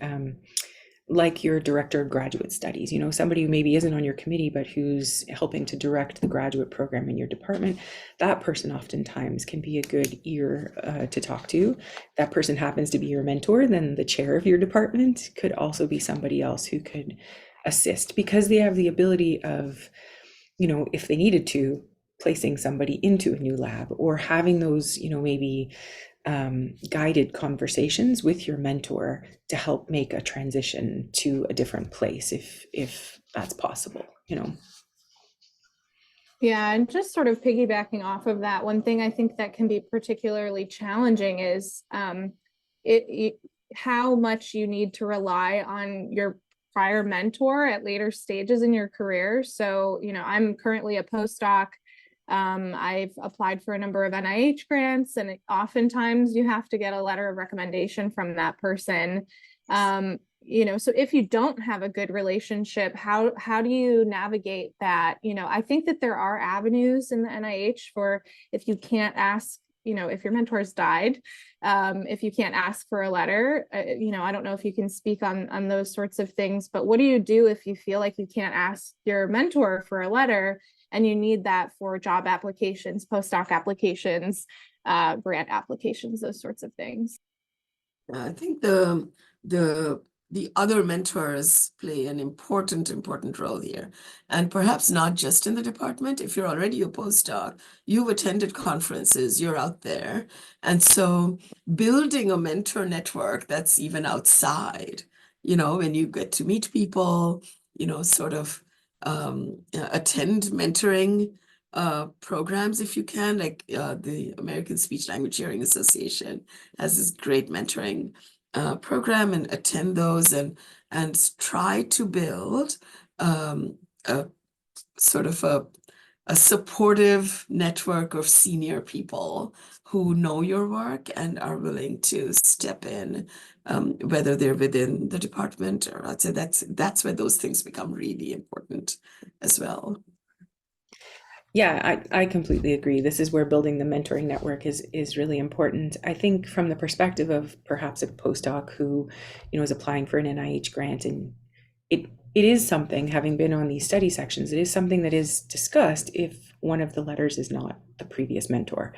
like your director of graduate studies, somebody who maybe isn't on your committee, but who's helping to direct the graduate program in your department. That person oftentimes can be a good ear to talk to. That person happens to be your mentor, then the chair of your department could also be somebody else who could assist, because they have the ability of, if they needed to, placing somebody into a new lab, or having those, maybe guided conversations with your mentor to help make a transition to a different place, if that's possible. Yeah, and just sort of piggybacking off of that, one thing I think that can be particularly challenging is how much you need to rely on your prior mentor at later stages in your career. So, I'm currently a postdoc. I've applied for a number of NIH grants, and oftentimes you have to get a letter of recommendation from that person. So if you don't have a good relationship, how do you navigate that? I think that there are avenues in the NIH for, if you can't ask, if your mentor's died, if you can't ask for a letter, I don't know if you can speak on those sorts of things, but what do you do if you feel like you can't ask your mentor for a letter and you need that for job applications, postdoc applications, grant applications, those sorts of things? I think the other mentors play an important role here, and perhaps not just in the department. If you're already a postdoc, you've attended conferences, you're out there, and so building a mentor network that's even outside, when you get to meet people, sort of attend mentoring programs if you can, like the American Speech Language Hearing Association has this great mentoring program, and attend those and try to build a sort of a supportive network of senior people who know your work and are willing to step in, whether they're within the department or outside. That's where those things become really important as well. Yeah, I completely agree. This is where building the mentoring network is really important. I think from the perspective of perhaps a postdoc who, is applying for an NIH grant, and it is something, having been on these study sections, it is something that is discussed if one of the letters is not the previous mentor.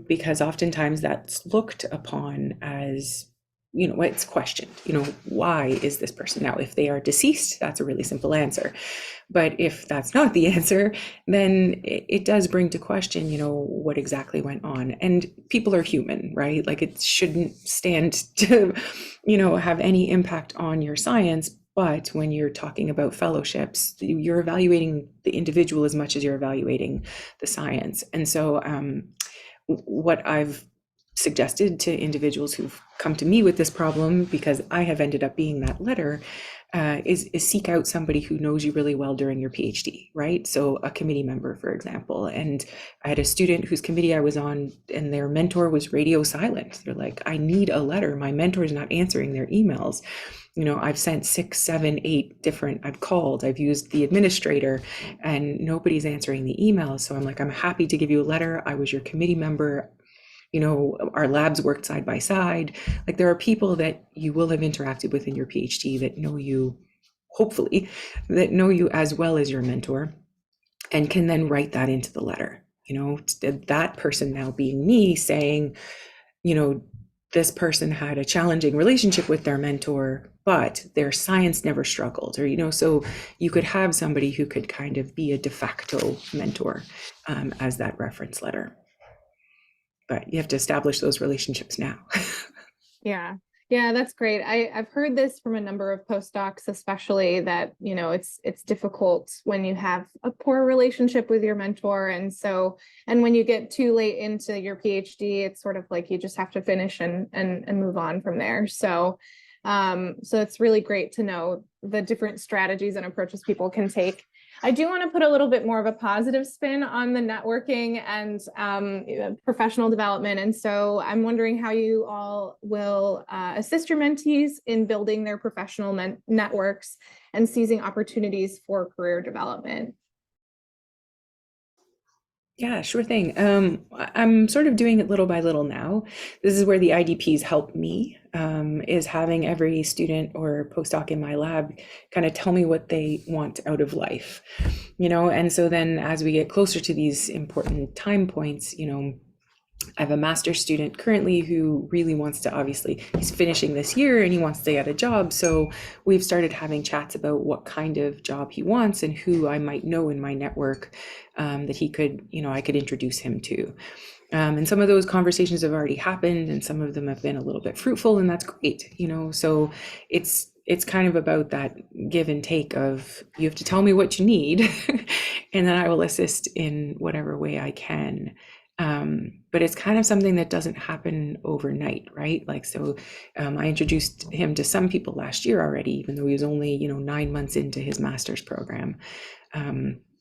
Because oftentimes that's looked upon as, it's questioned, why is this person? Now, if they are deceased, that's a really simple answer. But if that's not the answer, then it does bring to question, what exactly went on. And people are human, right? Like, it shouldn't stand to, have any impact on your science. But when you're talking about fellowships, you're evaluating the individual as much as you're evaluating the science. And so what I've suggested to individuals who've come to me with this problem, because I have ended up being that letter, is seek out somebody who knows you really well during your PhD, right? So a committee member, for example. And I had a student whose committee I was on, and their mentor was radio silent. They're like, I need a letter. My mentor is not answering their emails. I've sent 6, 7, 8 different, I've called, I've used the administrator, and nobody's answering the emails. So I'm like, I'm happy to give you a letter. I was your committee member. Our labs worked side by side. Like, there are people that you will have interacted with in your PhD that know you, hopefully, that know you as well as your mentor, and can then write that into the letter. That person now being me saying, this person had a challenging relationship with their mentor, but their science never struggled, or, so you could have somebody who could kind of be a de facto mentor as that reference letter. But you have to establish those relationships now. Yeah, that's great. I've heard this from a number of postdocs, especially that, it's difficult when you have a poor relationship with your mentor. And when you get too late into your PhD, it's sort of like you just have to finish and move on from there. So it's really great to know the different strategies and approaches people can take. I do want to put a little bit more of a positive spin on the networking and professional development. And so I'm wondering how you all will assist your mentees in building their professional networks and seizing opportunities for career development. Yeah, sure thing. I'm sort of doing it little by little now. This is where the IDPs help me, is having every student or postdoc in my lab kind of tell me what they want out of life, and so then as we get closer to these important time points, I have a master's student currently who really wants to, obviously, he's finishing this year and he wants to get a job. So we've started having chats about what kind of job he wants and who I might know in my network that he could, I could introduce him to. And some of those conversations have already happened, and some of them have been a little bit fruitful, and that's great, so it's kind of about that give and take of, you have to tell me what you need and then I will assist in whatever way I can. But it's kind of something that doesn't happen overnight, right? Like, so I introduced him to some people last year already, even though he was only, 9 months into his master's program.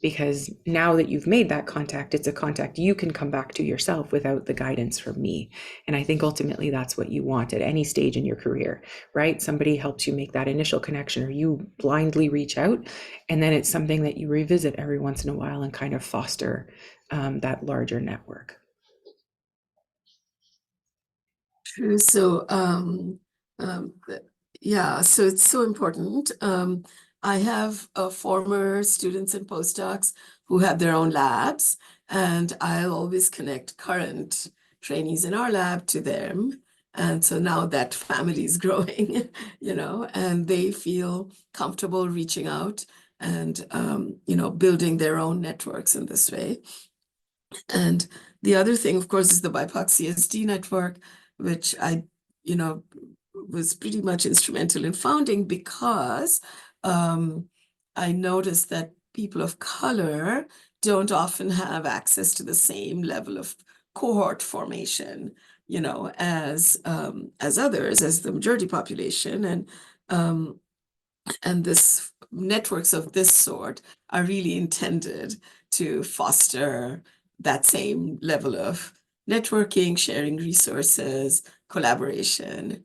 Because now that you've made that contact, it's a contact you can come back to yourself without the guidance from me. And I think ultimately that's what you want at any stage in your career, right? Somebody helps you make that initial connection, or you blindly reach out, and then it's something that you revisit every once in a while and kind of foster that larger network. True. So, yeah, so it's so important. I have former students and postdocs who have their own labs, and I'll always connect current trainees in our lab to them. And so now that family is growing, and they feel comfortable reaching out and, building their own networks in this way. And the other thing, of course, is the BIPOC CSD network, which I, was pretty much instrumental in founding, because I noticed that people of color don't often have access to the same level of cohort formation, as others, as the majority population. And this networks of this sort are really intended to foster that same level of networking, sharing resources, collaboration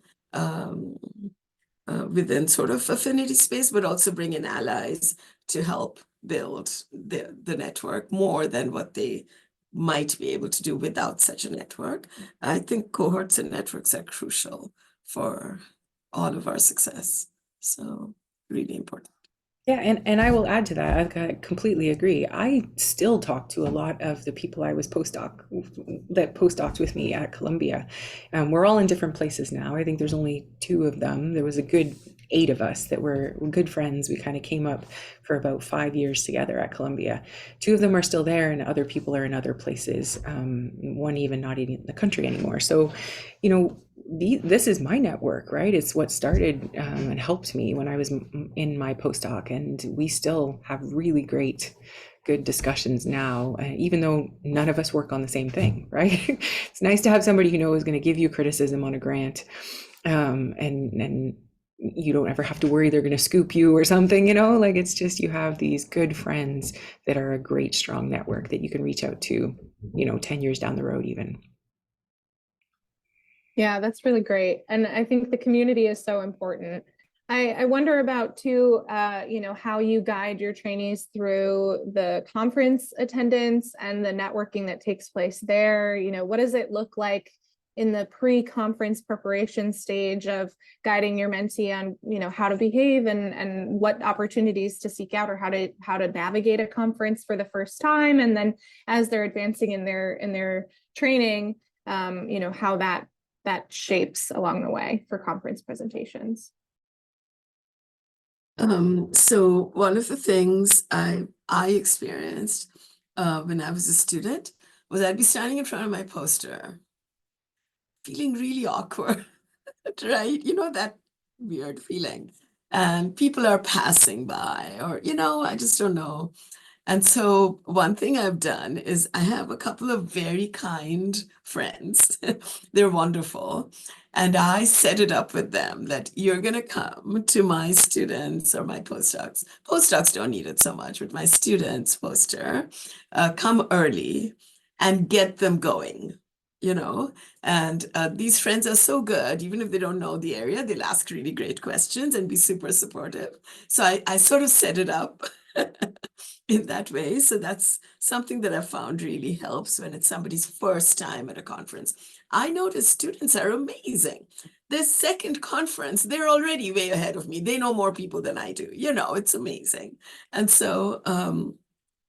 within sort of affinity space, but also bring in allies to help build the network more than what they might be able to do without such a network. I think cohorts and networks are crucial for all of our success. So really important. Yeah, and I will add to that. I completely agree. I still talk to a lot of the people I was postdocs with me at Columbia. We're all in different places now. I think there's only 2 of them. There was a good 8 of us that were good friends. We kind of came up for about 5 years together at Columbia. 2 of them are still there, and other people are in other places. One even not even in the country anymore. So, this is my network, right? It's what started and helped me when I was in my postdoc, and we still have really great, good discussions now, even though none of us work on the same thing, right? It's nice to have somebody is going to give you criticism on a grant, and you don't ever have to worry they're going to scoop you or something, like, it's just, you have these good friends that are a great, strong network that you can reach out to, 10 years down the road even. Yeah, that's really great. And I think the community is so important. I wonder about too, how you guide your trainees through the conference attendance and the networking that takes place there. What does it look like in the pre-conference preparation stage of guiding your mentee on, how to behave and what opportunities to seek out, or how to navigate a conference for the first time. And then as they're advancing in their training, how that shapes along the way for conference presentations. So one of the things I experienced when I was a student was I'd be standing in front of my poster, feeling really awkward, right? That weird feeling. And people are passing by, or, I just don't know. And so one thing I've done is I have a couple of very kind friends. They're wonderful. And I set it up with them that you're going to come to my students or my postdocs. Postdocs don't need it so much, but my students' poster, come early and get them going, And these friends are so good, even if they don't know the area, they'll ask really great questions and be super supportive. So I sort of set it up in that way. So that's something that I found really helps when it's somebody's first time at a conference. I notice students are amazing. Their second conference, they're already way ahead of me. They know more people than I do. It's amazing. And so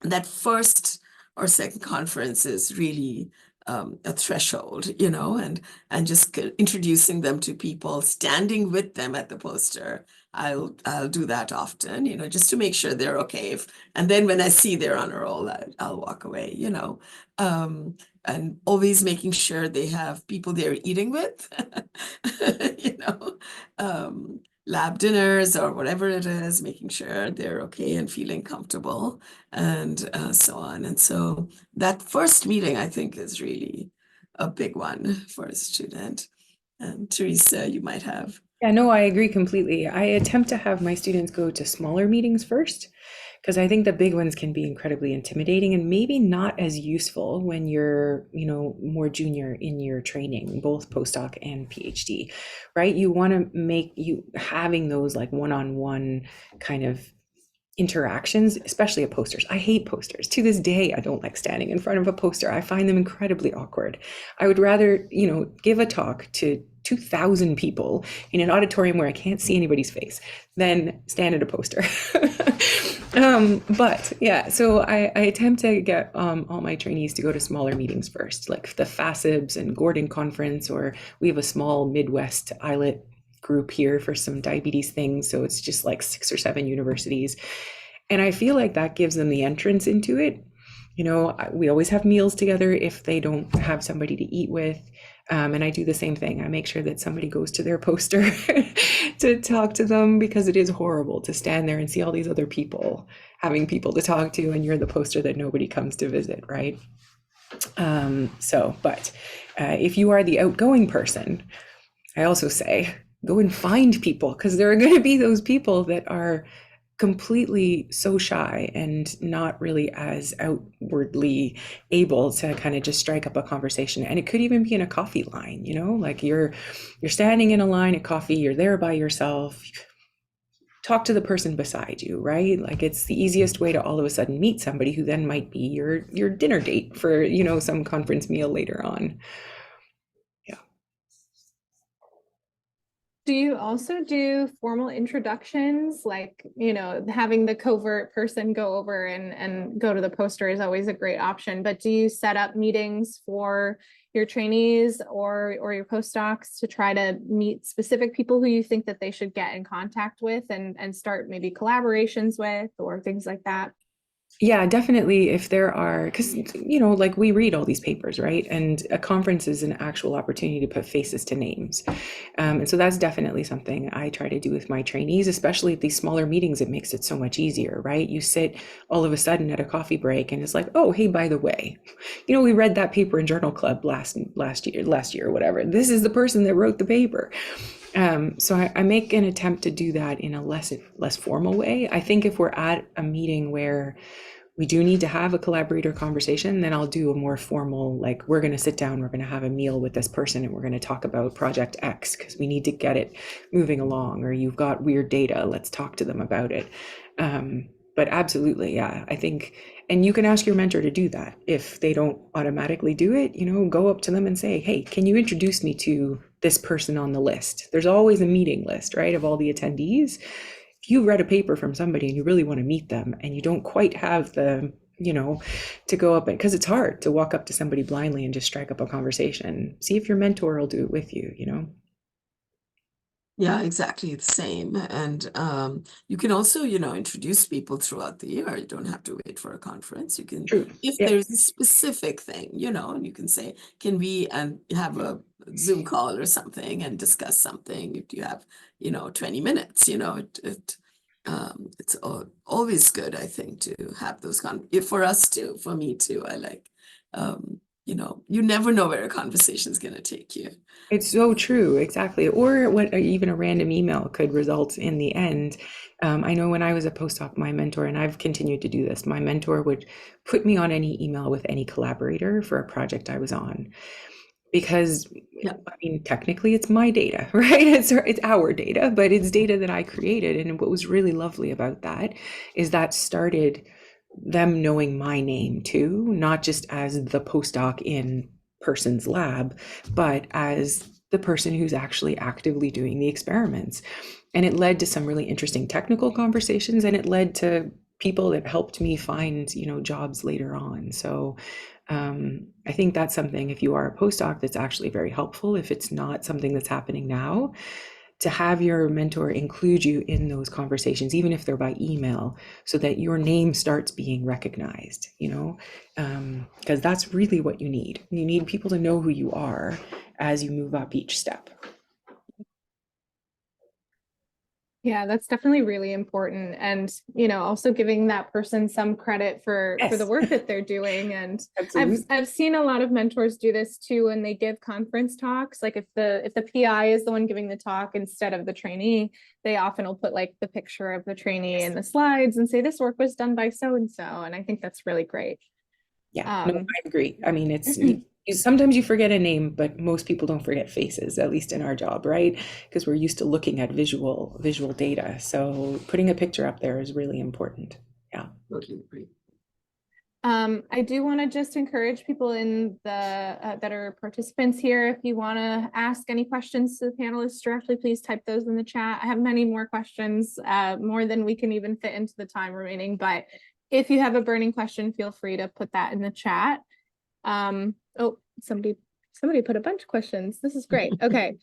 that first or second conference is really a threshold, and just introducing them to people, standing with them at the poster. I'll do that often, just to make sure they're okay. And then when I see they're on a roll, I'll walk away, and always making sure they have people they're eating with, lab dinners or whatever it is, making sure they're okay and feeling comfortable and so on. And so that first meeting, I think, is really a big one for a student. And Teresa, you might have. Yeah, no, I agree completely. I attempt to have my students go to smaller meetings first, because I think the big ones can be incredibly intimidating and maybe not as useful when you're, more junior in your training, both postdoc and PhD, right? You want to make you having those like one-on-one kind of interactions, especially at posters. I hate posters. To this day, I don't like standing in front of a poster. I find them incredibly awkward. I would rather, give a talk to 2,000 people in an auditorium where I can't see anybody's face than stand at a poster. But yeah, so I attempt to get all my trainees to go to smaller meetings first, like the FASIBS and Gordon Conference, or we have a small Midwest islet group here for some diabetes things. So it's just like 6 or 7 universities. And I feel like that gives them the entrance into it. We always have meals together if they don't have somebody to eat with. And I do the same thing. I make sure that somebody goes to their poster to talk to them, because it is horrible to stand there and see all these other people having people to talk to, and you're the poster that nobody comes to visit, right? But if you are the outgoing person, I also say, go and find people, because there are going to be those people that are completely so shy and not really as outwardly able to kind of just strike up a conversation. And it could even be in a coffee line, like you're standing in a line at coffee, you're there by yourself, talk to the person beside you, right? Like it's the easiest way to all of a sudden meet somebody who then might be your dinner date for, some conference meal later on. Do you also do formal introductions, like, having the covert person go over and go to the poster is always a great option, but do you set up meetings for your trainees or your postdocs to try to meet specific people who you think that they should get in contact with and start maybe collaborations with or things like that? Yeah, definitely. If there are, because, like we read all these papers, right? And a conference is an actual opportunity to put faces to names. And so that's definitely something I try to do with my trainees, especially at these smaller meetings. It makes it so much easier, right? You sit all of a sudden at a coffee break and it's like, oh, hey, by the way, we read that paper in Journal Club last year, whatever. This is the person that wrote the paper. So I make an attempt to do that in a less formal way. I think if we're at a meeting where we do need to have a collaborator conversation, then I'll do a more formal, like, we're going to sit down, we're going to have a meal with this person, and we're going to talk about project X because we need to get it moving along, or you've got weird data, let's talk to them about it. But absolutely, yeah, I think, and you can ask your mentor to do that. If they don't automatically do it, go up to them and say, hey, can you introduce me to this person on the list? There's always a meeting list, right, of all the attendees. If you read a paper from somebody and you really want to meet them and you don't quite have the, to go up, because it's hard to walk up to somebody blindly and just strike up a conversation. See if your mentor will do it with you, Yeah, exactly the same. And you can also, introduce people throughout the year. You don't have to wait for a conference. You can, True. if Yeah. there's a specific thing, you can say, can we have a Zoom call or something and discuss something? If you have, 20 minutes, it's always good, I think, to have those for us too, for me too. I like, you never know where a conversation is going to take you. It's so true, exactly. Or what even a random email could result in the end. I know when I was a postdoc, my mentor, and I've continued to do this, my mentor would put me on any email with any collaborator for a project I was on. Because, Yeah. I mean, technically it's my data, right? It's our data, but it's data that I created. And what was really lovely about that is that started them knowing my name too, not just as the postdoc in person's lab, but as the person who's actually actively doing the experiments. And it led to some really interesting technical conversations, and it led to people that helped me find, jobs later on. So I think that's something, if you are a postdoc, that's actually very helpful. If it's not something that's happening now, to have your mentor include you in those conversations, even if they're by email, so that your name starts being recognized, because that's really what you need. You need people to know who you are as you move up each step. Yeah, that's definitely really important. And, also giving that person some credit for the Yes. work that they're doing. And Absolutely. I've seen a lot of mentors do this too when they give conference talks. Like if the PI is the one giving the talk instead of the trainee, they often will put like the picture of the trainee in the slides and say this work was done by so and so. And I think that's really great. Yeah, no, Um, I agree. I mean, sometimes you forget a name, but most people don't forget faces, at least in our job, right? Because we're used to looking at visual data. So putting a picture up there is really important. Yeah. Totally agree. I do want to just encourage people in the that are participants here. If you want to ask any questions to the panelists directly, please type those in the chat. I have many more questions, more than we can even fit into the time remaining. But if you have a burning question, feel free to put that in the chat. Oh, somebody put a bunch of questions. This is great. Okay.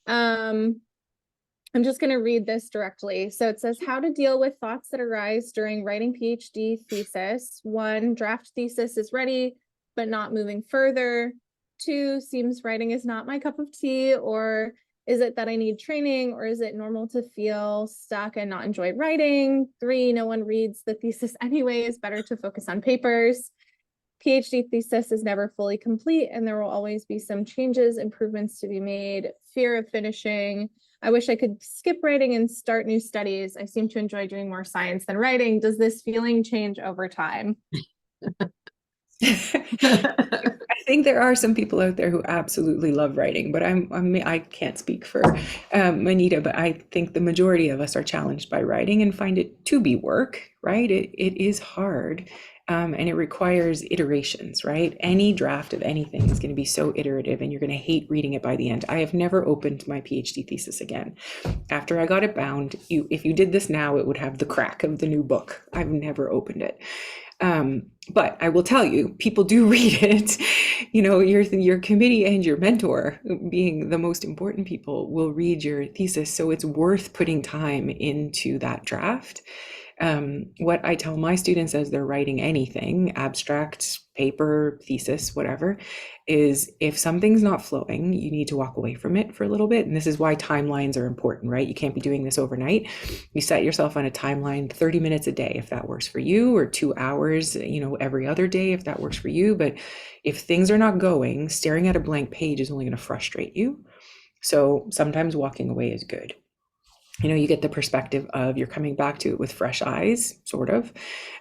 I'm just going to read this directly. So it says how to deal with thoughts that arise during writing PhD thesis. 1, draft thesis is ready, but not moving further. 2, seems writing is not my cup of tea, or is it that I need training, or is it normal to feel stuck and not enjoy writing? 3, no one reads the thesis anyways, better to focus on papers. PhD thesis is never fully complete and there will always be some changes, improvements to be made, fear of finishing. I wish I could skip writing and start new studies. I seem to enjoy doing more science than writing. Does this feeling change over time? I think there are some people out there who absolutely love writing, but I can't speak for Manita, but I think the majority of us are challenged by writing and find it to be work, right? It is hard. And it requires iterations, right? Any draft of anything is going to be so iterative and you're going to hate reading it by the end. I have never opened my PhD thesis again. After I got it bound, if you did this now, it would have the crack of the new book. I've never opened it. But I will tell you, people do read it. Your committee and your mentor, being the most important people, will read your thesis. So it's worth putting time into that draft. What I tell my students as they're writing anything, abstract, paper, thesis, whatever, is if something's not flowing, you need to walk away from it for a little bit. And this is why timelines are important, right? You can't be doing this overnight. You set yourself on a timeline, 30 minutes a day, if that works for you, or 2 hours, every other day, if that works for you. But if things are not going, staring at a blank page is only going to frustrate you. So sometimes walking away is good. You get the perspective of you're coming back to it with fresh eyes, sort of.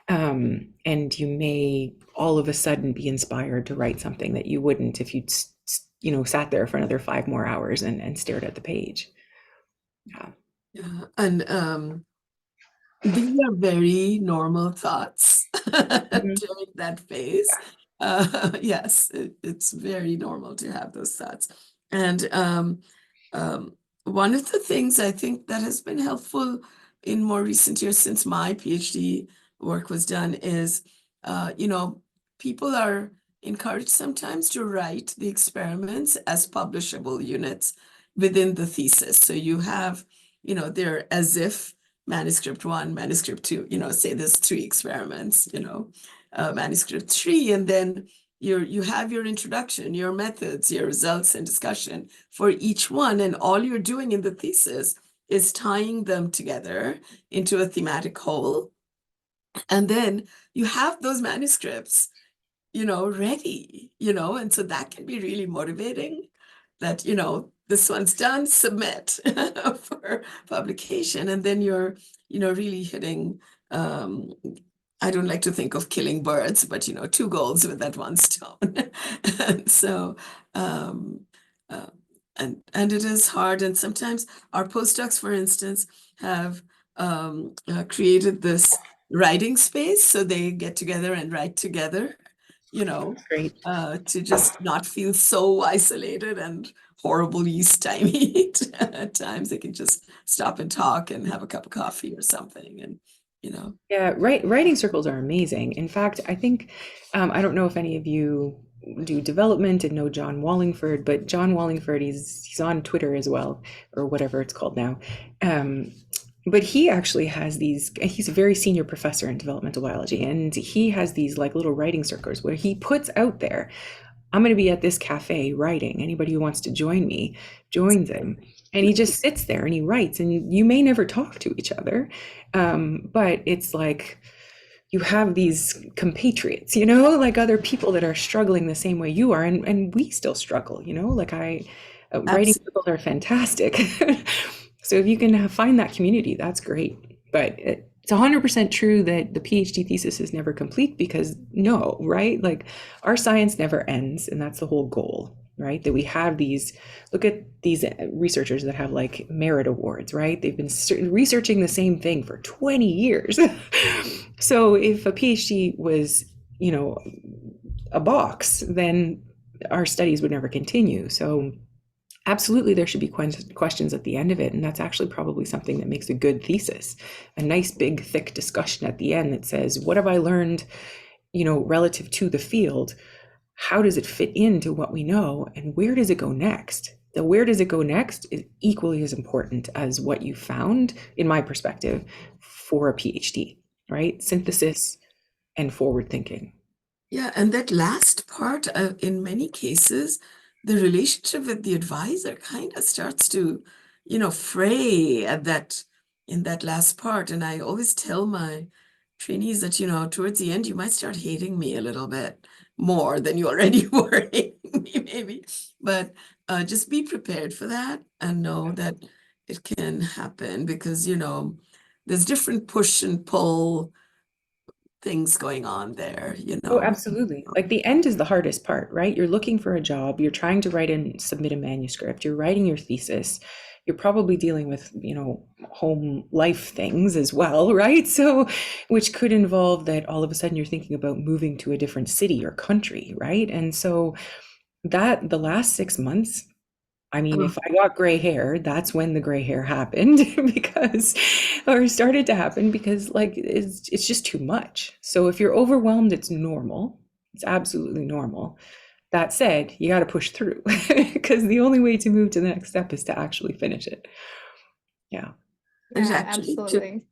And you may all of a sudden be inspired to write something that you wouldn't if you'd, sat there for another 5 more hours and stared at the page. Yeah. Yeah. And these are very normal thoughts during that phase. Yes, it's very normal to have those thoughts. And one of the things I think that has been helpful in more recent years since my PhD work was done is, people are encouraged sometimes to write the experiments as publishable units within the thesis. So you have, they're as if manuscript 1, manuscript 2, say there's 3 experiments, manuscript 3, and then you have your introduction, your methods, your results and discussion for each one. And all you're doing in the thesis is tying them together into a thematic whole. And then you have those manuscripts, ready, and so that can be really motivating that, this one's done, submit for publication. And then you're, really hitting, I don't like to think of killing birds, but 2 goals with that 1 stone. And so, and it is hard. And sometimes our postdocs, for instance, have created this writing space, so they get together and write together, Great. to just not feel so isolated and horribly stymied. At times they can just stop and talk and have a cup of coffee or something, and Yeah, writing circles are amazing. In fact, I think, I don't know if any of you do development and know John Wallingford, but John Wallingford, he's on Twitter as well, or whatever it's called now. But he actually has he's a very senior professor in developmental biology, and he has these like little writing circles where he puts out there, I'm going to be at this cafe writing. Anybody who wants to join me, joins him. And he just sits there and he writes, and you may never talk to each other. But it's like you have these compatriots, like other people that are struggling the same way you are. And we still struggle, like writing Absolutely. circles are fantastic. So if you can find that community, that's great. But it's 100% true that the PhD thesis is never complete, because no, right? Like our science never ends, and that's the whole goal, right? That we have look at these researchers that have like merit awards, right? They've been researching the same thing for 20 years. So if a PhD was, a box, then our studies would never continue. So absolutely, there should be questions at the end of it. And that's actually probably something that makes a good thesis, a nice, big, thick discussion at the end that says, what have I learned, relative to the field? How does it fit into what we know? And where does it go next? The where does it go next is equally as important as what you found, in my perspective, for a PhD, right? Synthesis and forward thinking. Yeah, and that last part, in many cases, the relationship with the advisor kind of starts to, fray in that last part. And I always tell my trainees that, towards the end, you might start hating me a little bit more than you already were hating me, maybe. But just be prepared for that and know that it can happen because, there's different push and pull things going on there, Oh, absolutely. Like the end is the hardest part, right? You're looking for a job, you're trying to write and submit a manuscript, you're writing your thesis, you're probably dealing with, home life things as well, right? So, which could involve that all of a sudden you're thinking about moving to a different city or country, right? And so that the last 6 months, I mean, if I got gray hair, that's when the gray hair happened or started to happen, because like it's just too much. So if you're overwhelmed, it's normal. It's absolutely normal. That said, you got to push through because the only way to move to the next step is to actually finish it. Yeah. And Yeah, absolutely.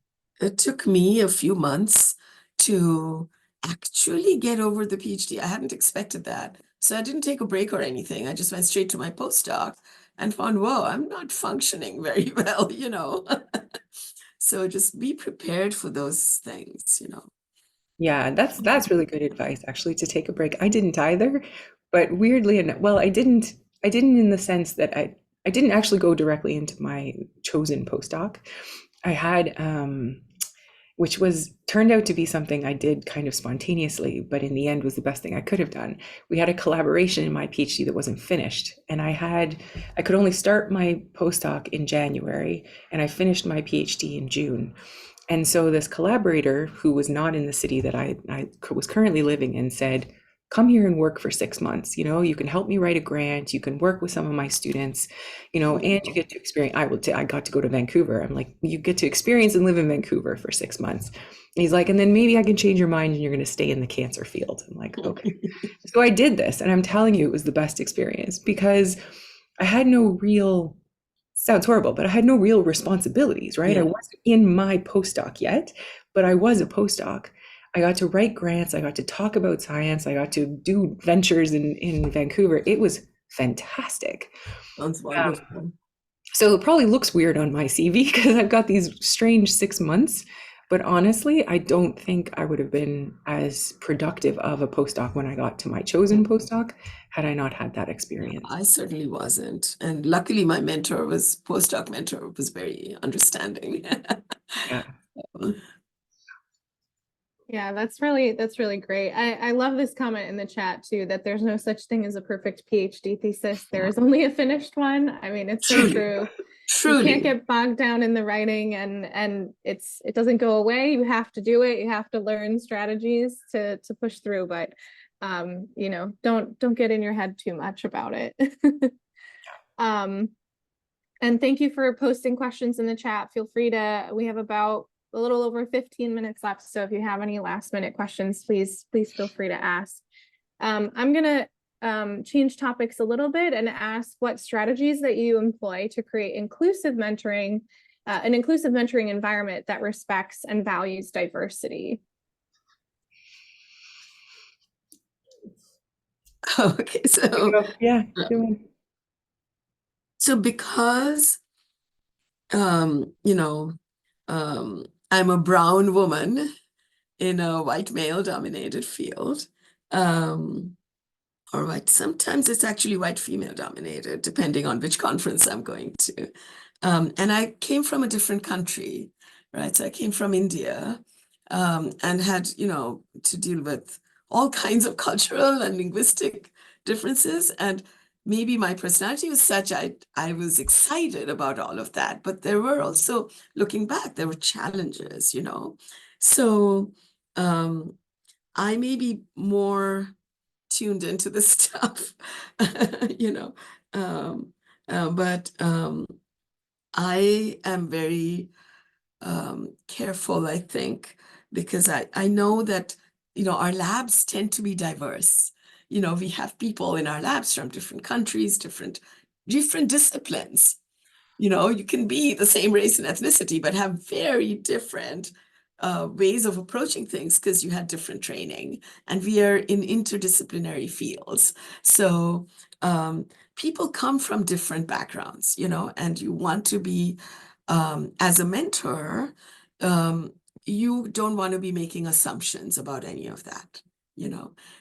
it took me a few months to actually get over the PhD. I hadn't expected that. So I didn't take a break or anything. I just went straight to my postdoc and found, whoa, I'm not functioning very well, So just be prepared for those things. Yeah, that's really good advice, actually, to take a break. I didn't either, but weirdly enough, well, I didn't in the sense that I didn't actually go directly into my chosen postdoc. I had which was turned out to be something I did kind of spontaneously, but in the end was the best thing I could have done. We had a collaboration in my PhD that wasn't finished, and I could only start my postdoc in January, and I finished my PhD in June. And so this collaborator, who was not in the city that I was currently living in, said, come here and work for 6 months. You can help me write a grant. You can work with some of my students, and you get to experience. I got to go to Vancouver. I'm like, you get to experience and live in Vancouver for 6 months. And he's like, and then maybe I can change your mind and you're going to stay in the cancer field. I'm like, okay. So I did this, and I'm telling you, it was the best experience because I had no real, sounds horrible, but I had no real responsibilities, right? Yeah. I wasn't in my postdoc yet, but I was a postdoc. I got to write grants. I got to talk about science. I got to do ventures in Vancouver. It was fantastic. Sounds wonderful. So it probably looks weird on my CV because I've got these strange 6 months. But honestly, I don't think I would have been as productive of a postdoc when I got to my chosen postdoc had I not had that experience. I certainly wasn't. And luckily my postdoc mentor was very understanding. Yeah. Yeah, that's really great. I love this comment in the chat too, that there's no such thing as a perfect PhD thesis. There is only a finished one. I mean, it's so Truly. true. Truly. You can't get bogged down in the writing, and it doesn't go away. You have to do it. You have to learn strategies to push through, but don't get in your head too much about it. And thank you for posting questions in the chat. Feel free to, we have about a little over 15 minutes left. So if you have any last minute questions, please feel free to ask. I'm going to change topics a little bit and ask what strategies that you employ to create inclusive mentoring, an inclusive mentoring environment that respects and values diversity. Okay, so Yeah. so because you know, I'm a brown woman in a white male dominated field. Or white, sometimes it's actually white female dominated, depending on which conference I'm going to. And I came from a different country, right? So I came from India, and had, to deal with all kinds of cultural and linguistic differences. And maybe my personality was such, I was excited about all of that. But there were also, looking back, there were challenges, So I may be more tuned into this stuff, but I am very careful, I think, because I know that, our labs tend to be diverse. We have people in our labs from different countries, different disciplines. You can be the same race and ethnicity, but have very different ways of approaching things because you had different training, and we are in interdisciplinary fields. So people come from different backgrounds, and you want to be, as a mentor, you don't want to be making assumptions about any of that,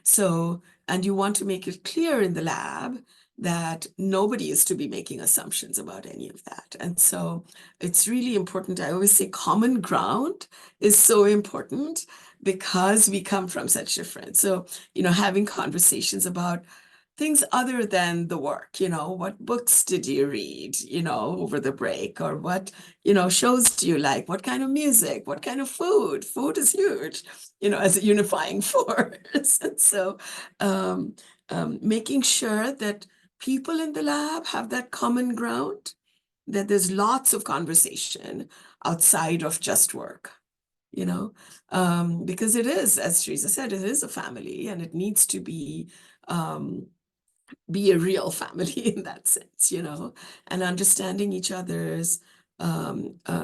So, and you want to make it clear in the lab that nobody is to be making assumptions about any of that. And so it's really important. I always say common ground is so important because we come from such different. So, having conversations about things other than the work, what books did you read, over the break, or what, shows do you like, what kind of music, what kind of food is huge, as a unifying force. And so making sure that people in the lab have that common ground, that there's lots of conversation outside of just work, because it is, as Teresa said, it is a family, and it needs to be a real family in that sense, and understanding each other's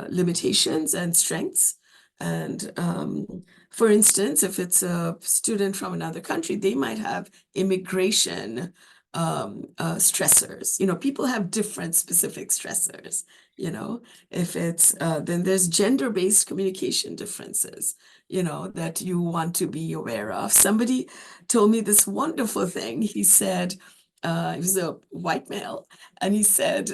limitations and strengths. And for instance, if it's a student from another country, they might have immigration stressors. People have different specific stressors. If it's then there's gender-based communication differences, that you want to be aware of. Somebody told me this wonderful thing. He said, he was a white male, and he said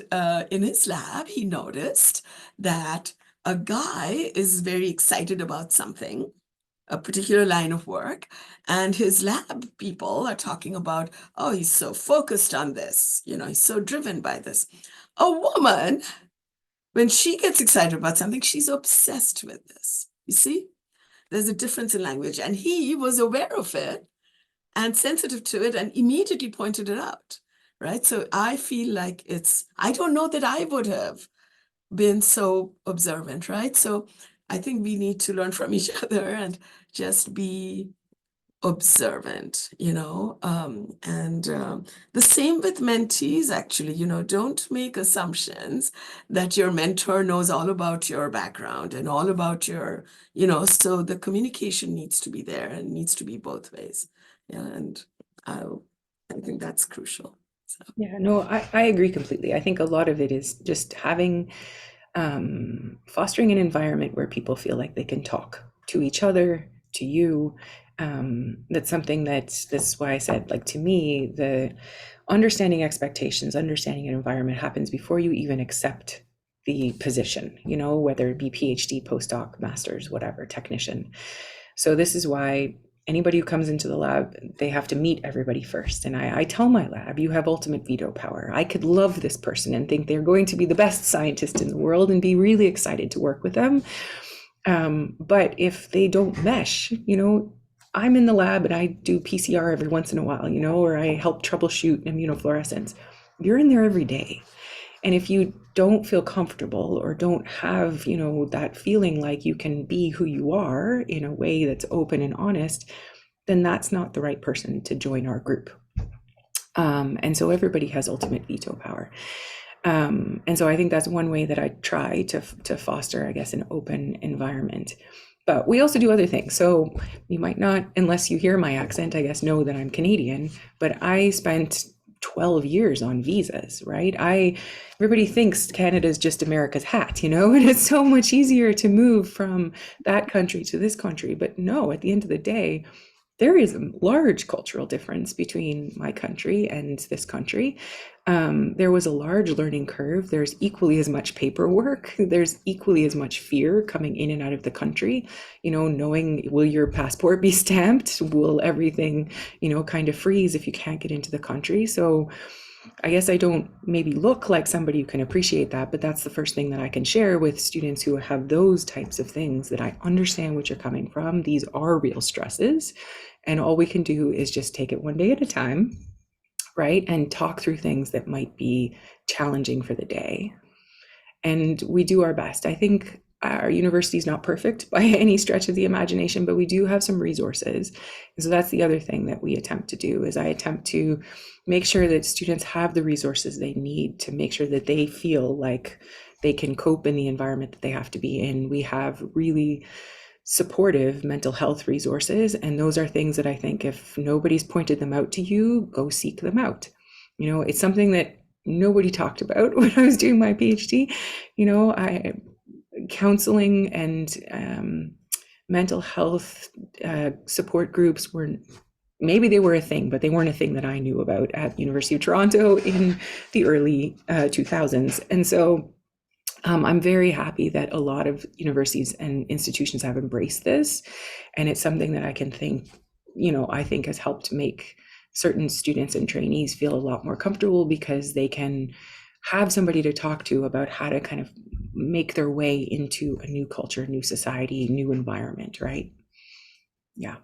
in his lab, he noticed that a guy is very excited about something, a particular line of work, and his lab people are talking about, oh, he's so focused on this, he's so driven by this. A woman, when she gets excited about something, she's obsessed with this. You see, there's a difference in language, and he was aware of it and sensitive to it and immediately pointed it out, right? So I feel like I don't know that I would have been so observant, right? So I think we need to learn from each other and just be observant, and the same with mentees, actually, don't make assumptions that your mentor knows all about your background and all about your, so the communication needs to be there and needs to be both ways. Yeah, and I think that's crucial. So. Yeah, no, I agree completely. I think a lot of it is just having, fostering an environment where people feel like they can talk to each other, to you. That's something that's why I said, like, to me, the understanding expectations, understanding an environment happens before you even accept the position, whether it be PhD, postdoc, master's, whatever, technician. So this is why anybody who comes into the lab, they have to meet everybody first. And I tell my lab, you have ultimate veto power. I could love this person and think they're going to be the best scientist in the world and be really excited to work with them. But if they don't mesh, I'm in the lab and I do PCR every once in a while, or I help troubleshoot immunofluorescence. You're in there every day. And if you don't feel comfortable or don't have, that feeling like you can be who you are in a way that's open and honest, then that's not the right person to join our group. And so everybody has ultimate veto power. And so I think that's one way that I try to foster, I guess, an open environment. But we also do other things. So you might not, unless you hear my accent, I guess, know that I'm Canadian, but I spent 12 years on visas, right? Everybody thinks Canada's just America's hat, you know, and it's so much easier to move from that country to this country. But no, at the end of the day, there is a large cultural difference between my country and this country. There was a large learning curve. There's equally as much paperwork. There's equally as much fear coming in and out of the country, you know, knowing, will your passport be stamped? Will everything, you know, kind of freeze if you can't get into the country? So I guess I don't maybe look like somebody who can appreciate that, but that's the first thing that I can share with students who have those types of things, that I understand what you're coming from. These are real stresses, and all we can do is just take it one day at a time, right? And talk through things that might be challenging for the day. And we do our best. I think our university is not perfect by any stretch of the imagination, but we do have some resources. And so that's the other thing that we attempt to do, is I attempt to make sure that students have the resources they need to make sure that they feel like they can cope in the environment that they have to be in. We have really supportive mental health resources, and those are things that I think, if nobody's pointed them out to you, go seek them out. You know, it's something that nobody talked about when I was doing my PhD. You know, counseling and mental health support groups were, maybe they were a thing, but they weren't a thing that I knew about at University of Toronto in the early 2000s. And so I'm very happy that a lot of universities and institutions have embraced this. And it's something that I can think, you know, I think has helped make certain students and trainees feel a lot more comfortable, because they can have somebody to talk to about how to kind of make their way into a new culture, new society, new environment, right? Yeah.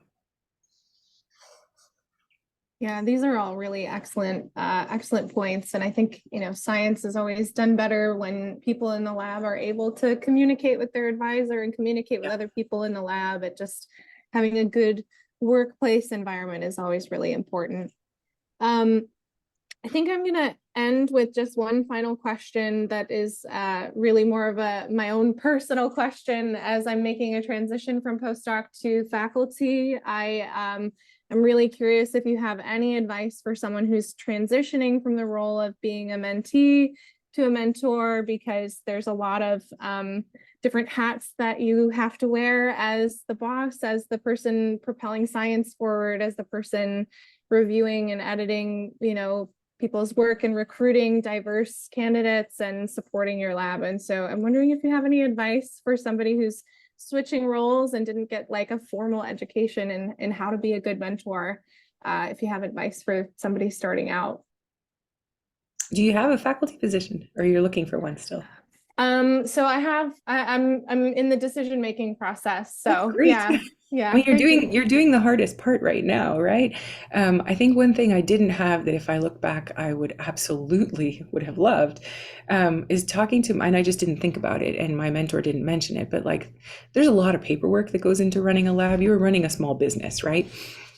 Yeah, these are all really excellent points. And I think, you know, science is always done better when people in the lab are able to communicate with their advisor and communicate with other people in the lab. It just, having a good workplace environment is always really important. I think I'm going to end with just one final question that is really more of my own personal question. As I'm making a transition from postdoc to faculty, I'm really curious if you have any advice for someone who's transitioning from the role of being a mentee to a mentor, because there's a lot of different hats that you have to wear as the boss, as the person propelling science forward, as the person reviewing and editing, you know, people's work and recruiting diverse candidates and supporting your lab. And so I'm wondering if you have any advice for somebody who's switching roles and didn't get like a formal education in how to be a good mentor, if you have advice for somebody starting out. Do you have a faculty position, or you're looking for one still? So I'm in the decision-making process. So yeah. I mean, you're doing the hardest part right now, right? I think one thing I didn't have that if I look back, I would absolutely would have loved, is talking to, and I just didn't think about it, and my mentor didn't mention it, but like, there's a lot of paperwork that goes into running a lab. You're running a small business, right?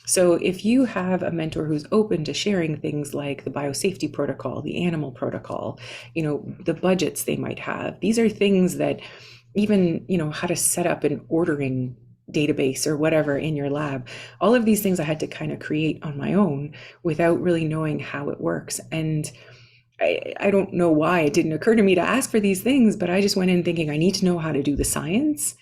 So if you have a mentor who's open to sharing things like the biosafety protocol, the animal protocol, you know, the budgets they might have, these are things that even, you know, how to set up an ordering database or whatever in your lab, all of these things I had to kind of create on my own without really knowing how it works. And I don't know why it didn't occur to me to ask for these things, but I just went in thinking I need to know how to do the science,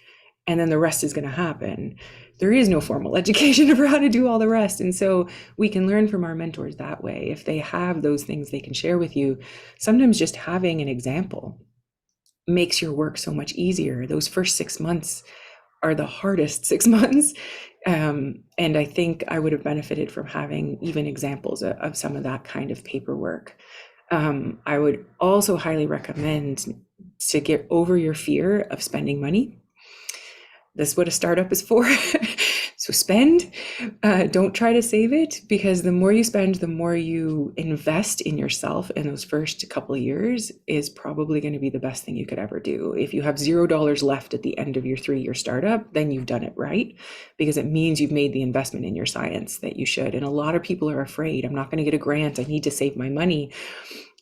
and then the rest is going to happen. There is no formal education for how to do all the rest. And so we can learn from our mentors that way. If they have those things they can share with you, sometimes just having an example makes your work so much easier. Those first 6 months are the hardest 6 months. And I think I would have benefited from having even examples of some of that kind of paperwork. I would also highly recommend to get over your fear of spending money. That's what a startup is for. So spend, don't try to save it, because the more you spend, the more you invest in yourself in those first couple of years is probably going to be the best thing you could ever do. If you have $0 left at the end of your 3-year startup, then you've done it right, because it means you've made the investment in your science that you should. And a lot of people are afraid, I'm not going to get a grant, I need to save my money.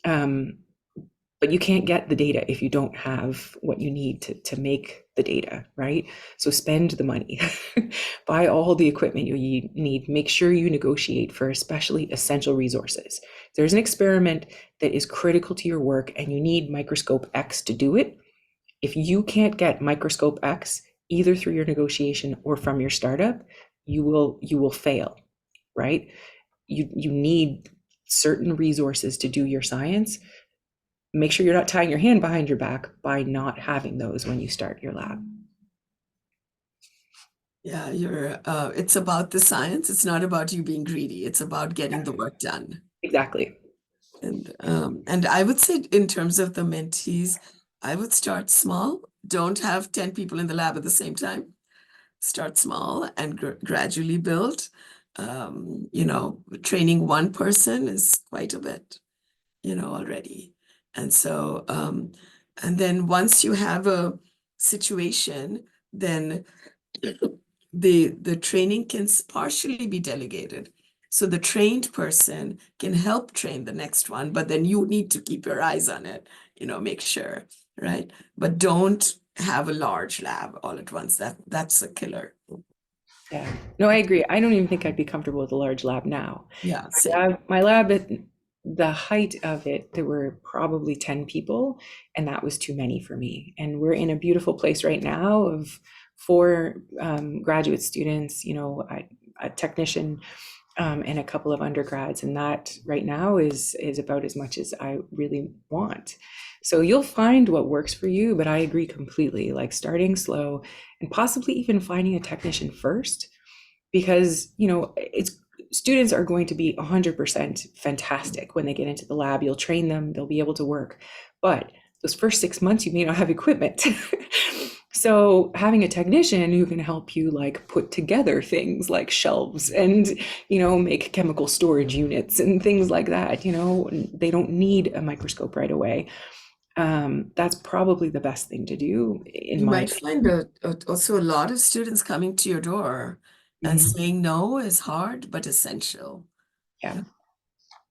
But you can't get the data if you don't have what you need to make the data, right? So spend the money, buy all the equipment you need, make sure you negotiate for especially essential resources. If there's an experiment that is critical to your work and you need microscope X to do it, if you can't get microscope X, either through your negotiation or from your startup, you will fail, right? You need certain resources to do your science. Make sure you're not tying your hand behind your back by not having those when you start your lab. Yeah, it's about the science. It's not about you being greedy. It's about getting the work done. Exactly. And I would say in terms of the mentees, I would start small. Don't have 10 people in the lab at the same time. Start small and gradually build. Training one person is quite a bit, already. And so, and then once you have a situation, then the training can partially be delegated. So the trained person can help train the next one, but then you need to keep your eyes on it, make sure, right? But don't have a large lab all at once. That's a killer. Yeah, no, I agree. I don't even think I'd be comfortable with a large lab now. Yeah, same. My lab at the height of it, there were probably 10 people, and that was too many for me. And we're in a beautiful place right now of 4 graduate students, a technician, and a couple of undergrads, and that right now is about as much as I really want. So you'll find what works for you, but I agree completely, like starting slow and possibly even finding a technician first, because students are going to be 100% fantastic when they get into the lab. You'll train them, they'll be able to work, but those first 6 months you may not have equipment. So having a technician who can help you like put together things like shelves and, make chemical storage units and things like that, they don't need a microscope right away. That's probably the best thing to do. You might find also a lot of students coming to your door and Mhm. saying no is hard, but essential. Yeah.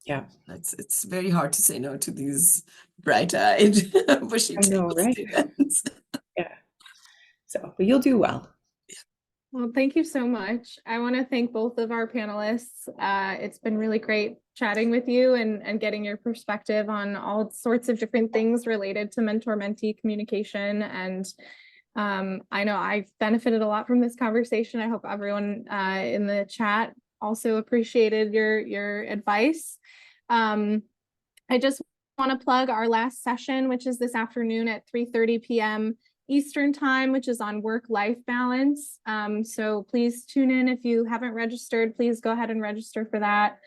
Yeah. It's very hard to say no to these bright-eyed, bushy-tailed right? students. Yeah. So, but you'll do well. Well, thank you so much. I want to thank both of our panelists. It's been really great chatting with you and getting your perspective on all sorts of different things related to mentor-mentee communication. And I know I've benefited a lot from this conversation. I hope everyone in the chat also appreciated your advice. I just want to plug our last session, which is this afternoon at 3:30 p.m. Eastern time, which is on work-life balance. So please tune in. If you haven't registered, please go ahead and register for that.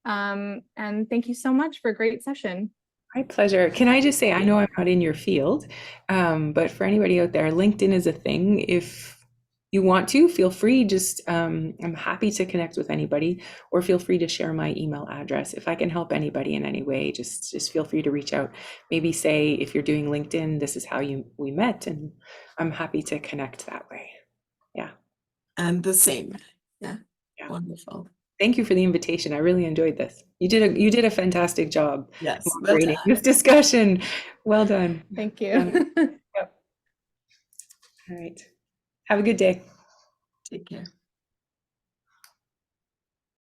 And thank you so much for a great session. My pleasure. Can I just say, I know I'm not in your field, but for anybody out there, LinkedIn is a thing. If you want to, feel free, I'm happy to connect with anybody, or feel free to share my email address. If I can help anybody in any way, just feel free to reach out. Maybe say, if you're doing LinkedIn, this is how we met, and I'm happy to connect that way. Yeah. And the same. Yeah. Yeah. Wonderful. Thank you for the invitation. I really enjoyed this. You did a fantastic job Yes. moderating this discussion. Well done. Thank you. Yep. All right. Have a good day. Take care.